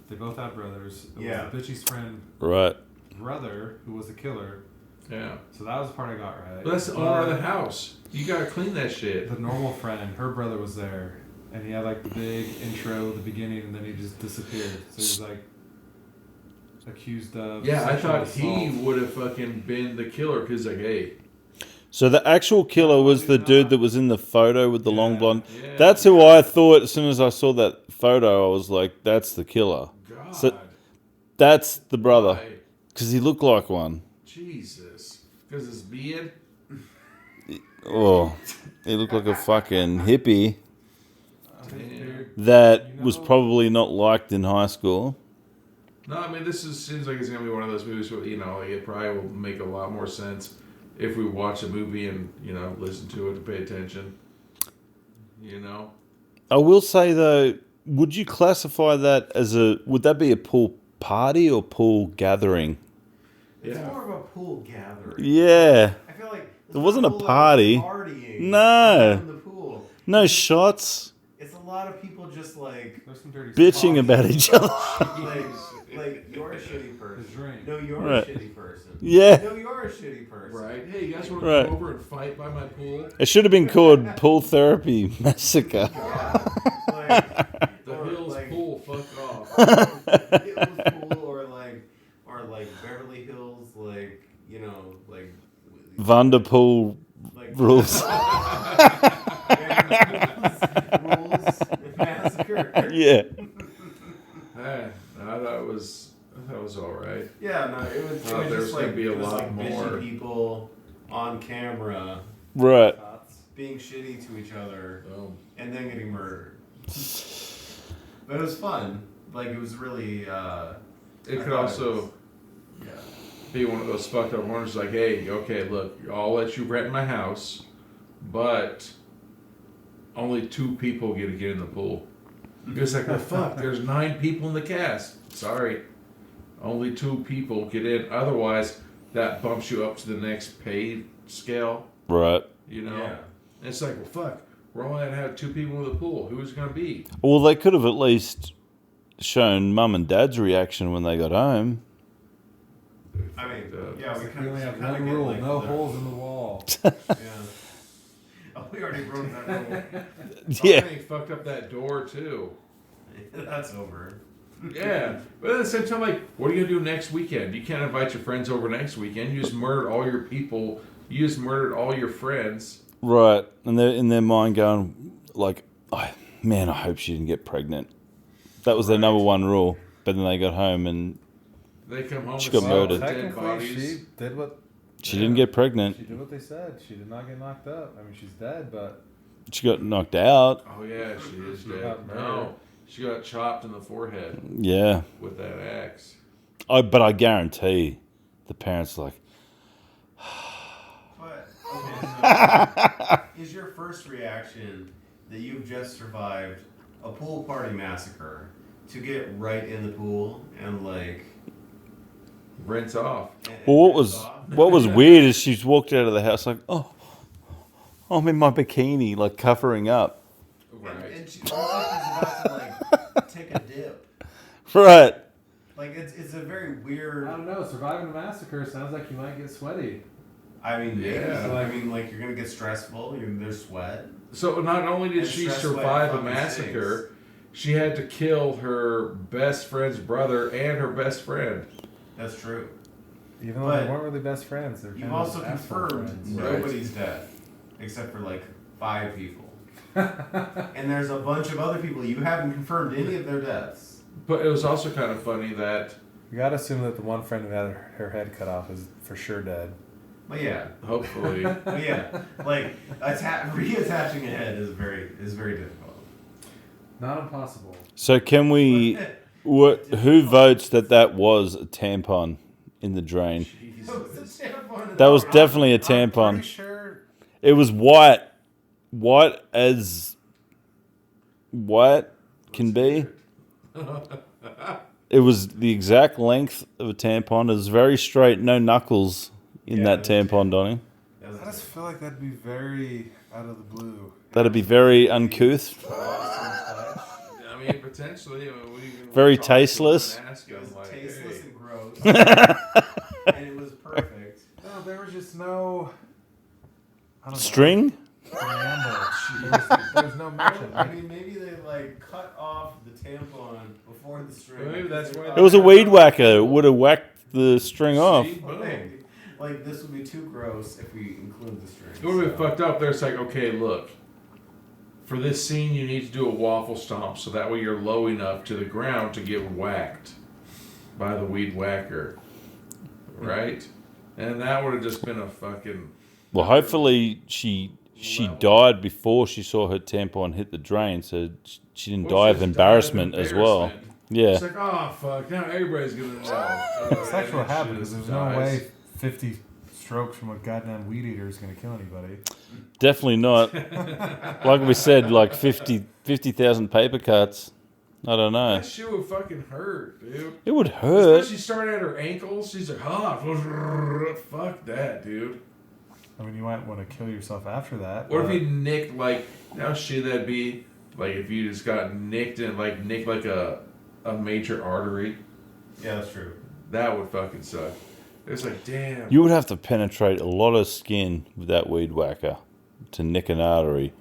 They both had brothers. It Yeah. was the bitchy's friend Right. brother who was the killer. Yeah. So that was the part I got right. But that's the owner of the house. You gotta clean that shit. The normal friend, her brother was there, and he had like the big intro, the beginning, and then he just disappeared. So he was like accused of. Yeah, I sexual thought he assault. would have fucking been the killer because like, hey, So the actual killer was the dude that was in the photo with the long blonde. yeah. That's who I thought as soon as I saw that photo. I was like, that's the killer. God, So that's the brother why? because he looked like one. Jesus, because his beard. Oh, he looked like a fucking hippie Damn. that was probably not liked in high school. No, I mean seems like it's gonna be one of those movies where like, it probably will make a lot more sense if we watch a movie and listen to it and pay attention. I will say though, would you classify that as would that be a pool party or pool gathering? It's Yeah. more of a pool gathering. Yeah. I feel like It wasn't a pool, like, party. partying No. around the pool. No shots, It's a lot of people just like There's some dirty bitching stuff. about each other. like you're a shitty person. His drink. No, you're Right. a shitty person. Yeah. No, you're a shitty person. Right? Hey, you guys want to Right. come over and fight by my pool? It should have been called Pool Therapy Massacre. Yeah. Like, The or Hills like, pool, fuck off. Hills pool, or like Beverly Hills, like like Vanderpool like rules. rules massacre. Yeah. Hey, I thought it was all right. Yeah, no, it was Thought there was just gonna like be a it was lot like more. bitchy people on camera Right. being shitty to each other Oh. and then getting murdered. But it was fun. Like it was really. It I could thought also Yeah. be one of those fucked up ones like, hey, okay, look, I'll let you rent my house, but only 2 people get to get in the pool. It's like, well, fuck, there's 9 people in the cast. Sorry. Only 2 people get in. Otherwise, that bumps you up to the next pay scale, Right. Yeah. And it's like, well, fuck, we're only going to have 2 people in the pool. Who's going to be? Well, they could have at least shown mum and dad's reaction when they got home. I mean, Uh, yeah, we We kind only of have one rule: no holes in the wall. Yeah. Oh, we already broke that rule. Yeah. He fucked up that door, too. That's over. Yeah, but at the same time, like, what are you gonna do next weekend? You can't invite your friends over next weekend. You just murdered all your people. You just murdered all your friends. Right. And they're in their mind going, like, oh, man, I hope she didn't get pregnant. That was their number one rule. But then they got home and They come home She and got see murdered. dead Technically, bodies. she did what she didn't get pregnant. she did. What they said. She did not get knocked up. I mean, she's dead, but She got knocked out. Oh yeah, she is She dead. got murdered. No, she got chopped in the forehead Yeah. with that axe. But I guarantee the parents are like, But okay, so is your first reaction that you've just survived a pool party massacre to get right in the pool and like Rinse off. and well, rinse off? what was weird is she's walked out of the house like, oh, I'm in my bikini, like covering up. Right. And she looks like she's about to like take a dip. Right. Like it's a very weird. I don't know. Surviving a massacre sounds like you might get sweaty. I mean, Yeah. yeah. I mean, like you're gonna get stressful. There's sweat. So not only did And she stress survive a fucking massacre, she had to kill her best friend's brother and her best friend. That's true. Even though But they weren't really best friends, they're You've kind also of asshole confirmed friends. Right. nobody's death, except for like 5 people. And there's a bunch of other people you haven't confirmed any of their deaths. But it was also kind of funny that You gotta assume that the one friend who had her head cut off is for sure dead. But yeah, Hopefully. but yeah, like reattaching a head is very difficult. Not impossible. So can we? Who votes that was a tampon in the drain? That was definitely a I'm tampon. pretty sure. It was white as white can be. It was the exact length of a tampon. It was very straight, no knuckles in that tampon, Donnie. I just feel like that'd be very out of the blue. That'd be very uncouth. I mean, potentially. We even Very talk to him tasteless. and ask It him, was like, tasteless hey. and gross, and it was perfect. No, there was just no. I don't know, String? preamble. There's no mention. I mean, maybe they like cut off the tampon before the string. Well, maybe that's why It was a weed whacker. It would have whacked the string off. See? Boom. Like this would be too gross if we include the string. It would have been fucked up. There's like, okay, look. For this scene, you need to do a waffle stomp so that way you're low enough to the ground to get whacked by the weed whacker. Right? And that would have just been a fucking. Well, hopefully she died before she saw her tampon hit the drain, so she didn't die of embarrassment as well. Yeah. It's like, oh, fuck. Now everybody's going to know. That's actually what happened Shit because there's is no nice. way 50 strokes from a goddamn weed eater is going to kill anybody. Definitely not. Like we said, like 50,000 paper cuts. I don't know. That shit would fucking hurt, dude. It would hurt. She started at her ankles. She's like, oh, fuck that, dude. I mean, you might want to kill yourself after that. What if but- you nicked, like, how shitty that'd be? Like, if you just got nicked and, like, nicked, like, a major artery. Yeah, that's true. That would fucking suck. It's like, damn. You would have to penetrate a lot of skin with that weed whacker to nick an artery.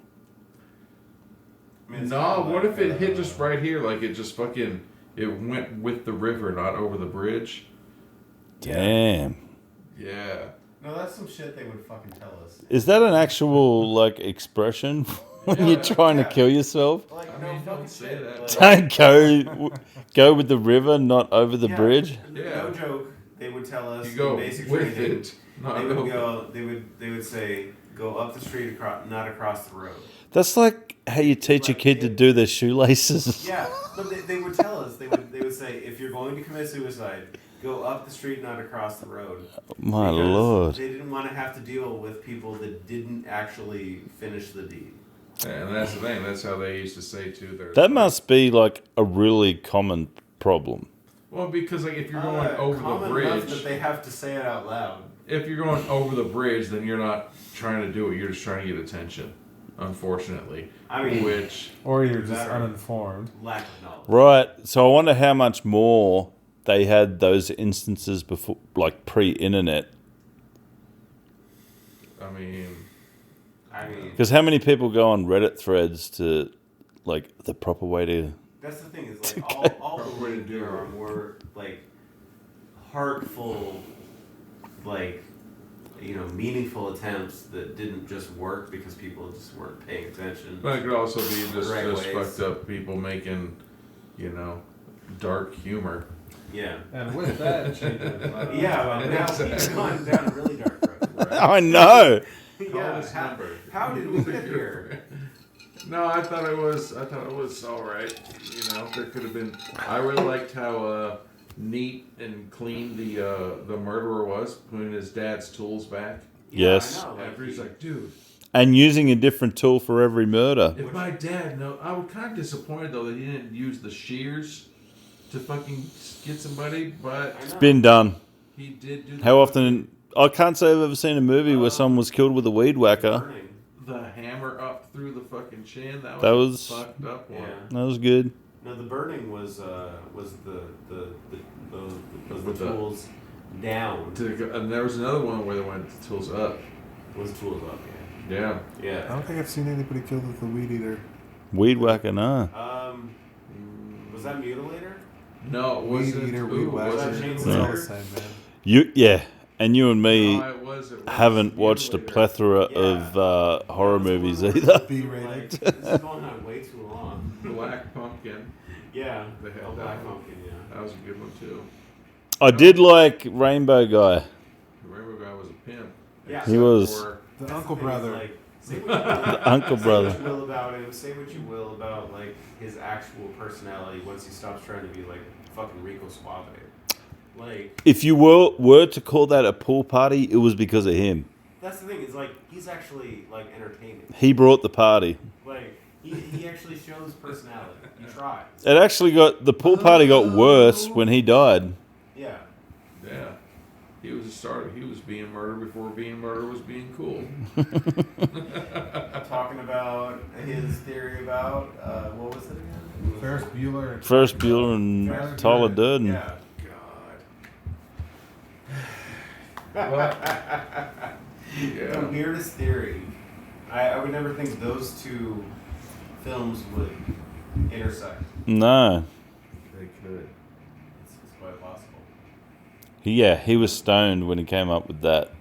I mean, it's No, kind of what like, if it hit just right here? Like, it just fucking, it went with the river, not over the bridge. Damn. Yeah. No, that's some shit they would fucking tell us. Is that an actual, like, expression when Yeah, you're trying yeah. to kill yourself? Like, I no mean, fucking don't say shit. that. Like, Don't go with the river, not over the yeah, bridge. Yeah. No joke. They would tell us You go in basic with training. it. Not They would over. go. They would say, "Go up the street, not across the road." That's like how you teach a kid to do their shoelaces. Yeah, but they would tell us. They would say, "If you're going to commit suicide, go up the street, not across the road." My Because lord. They didn't want to have to deal with people that didn't actually finish the deed. And that's the thing. That's how they used to say, too. That must be like a really common problem. Well, because, like, if you're going over the Common enough bridge. that they have to say it out loud. If you're going over the bridge, then you're not trying to do it. You're just trying to get attention, unfortunately. I mean, Which, Or you're just That or- uninformed. lack of knowledge. Right. So I wonder how much more they had those instances before, like pre-internet. I mean, Because how many people go on Reddit threads to, like, the proper way to... That's the thing is like all the Proper way to women do there it. are more like heartful, like meaningful attempts that didn't just work because people just weren't paying attention. but it could also be just, Right just ways. fucked up people making, dark humor. Yeah. And with that, changes. Yeah, well, now we've gone down a really dark road. I know! Call Yeah, this how, number. how did we get here? No, I thought it was all right. There could have been. I really liked how neat and clean the murderer was, putting his dad's tools back. Yes. I know, After he's like, dude, And using a different tool for every murder. if my dad I was kind of disappointed though that he didn't use the shears to fucking get somebody, but I know. Been done. he did do. How often... I can't say I've ever seen a movie where someone was killed with a weed whacker. Burning. the hammer up through the fucking chin? That That was was- a fucked up one. Yeah. That was good. No, the burning was the With the- tools down. And there was another one where they went the tools up. Was tools up. Yeah. I Yeah. don't think I've seen anybody killed with a weed eater. Weed whacker, no. Was that Mutilator? No, it Weed wasn't. eater, Ooh, weed was whacker. it It's Chainsaw? all Mutilator? the same, man. Yeah. And you and me No, it was haven't watched a Mutilator. plethora Yeah. of horror That's the one movies where either. B-rated. Like, this is going on way too long. Black Pumpkin. Yeah. They had Oh, that Black one. Pumpkin, yeah. That was a good one too. I did like Rainbow Guy. The Rainbow Guy was a pimp. Yeah. He was. For- The That's uncle thing, is, brother. like, say what you will, The uncle say brother. what you will about him. Say what you will about like his actual personality once he stops trying to be like fucking Rico Suave. Like If you were to call that a pool party, it was because of him. that's the thing. Is like he's actually like entertaining. He brought the party. Like he actually shows personality. He tries. It actually the pool party got worse when he died. Yeah. Yeah. He was a starter. He was being murdered before being murdered was being cool. Talking about his theory about what was it again? Ferris Bueller. First Bueller and Ferris Tyler Bueller. Durden. Yeah. Yeah. The weirdest theory. I would never think those two films would intersect. No. They could. It's quite possible. He was stoned when he came up with that.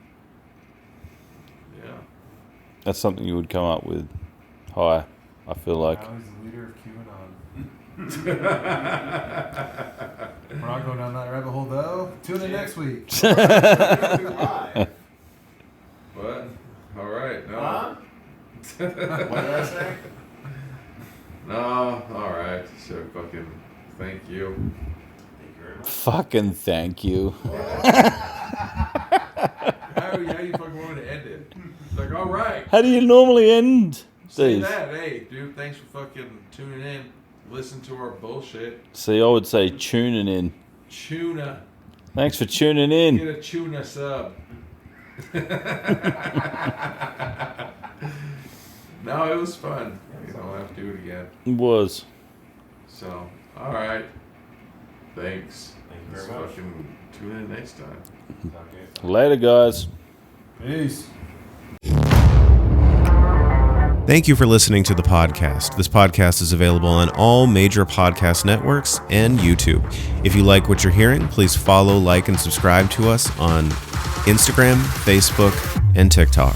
Yeah. That's something you would come up with high, I feel like. Now he's the leader of QAnon. We're not going down that rabbit hole though. Tune in next week. Why? But, all right. No. Huh? What did I say? No. All right. So fucking thank you. Thank you very much. Fucking thank you. How you fucking want me to end it? It's like, all right. How do you normally end Say these? that. Hey, dude, thanks for fucking tuning in. Listen to our bullshit. See, I would say tuning in. Tuna. Thanks for tuning in. Get a tuna sub. No, it was fun. You know, I'll have to do it again. It was. So, all right. Thanks. Thank you Let's very much. fucking tune in next time. Okay. Later, guys. Peace. Thank you for listening to the podcast. This podcast is available on all major podcast networks and YouTube. If you like what you're hearing, please follow, like, and subscribe to us on Instagram, Facebook, and TikTok.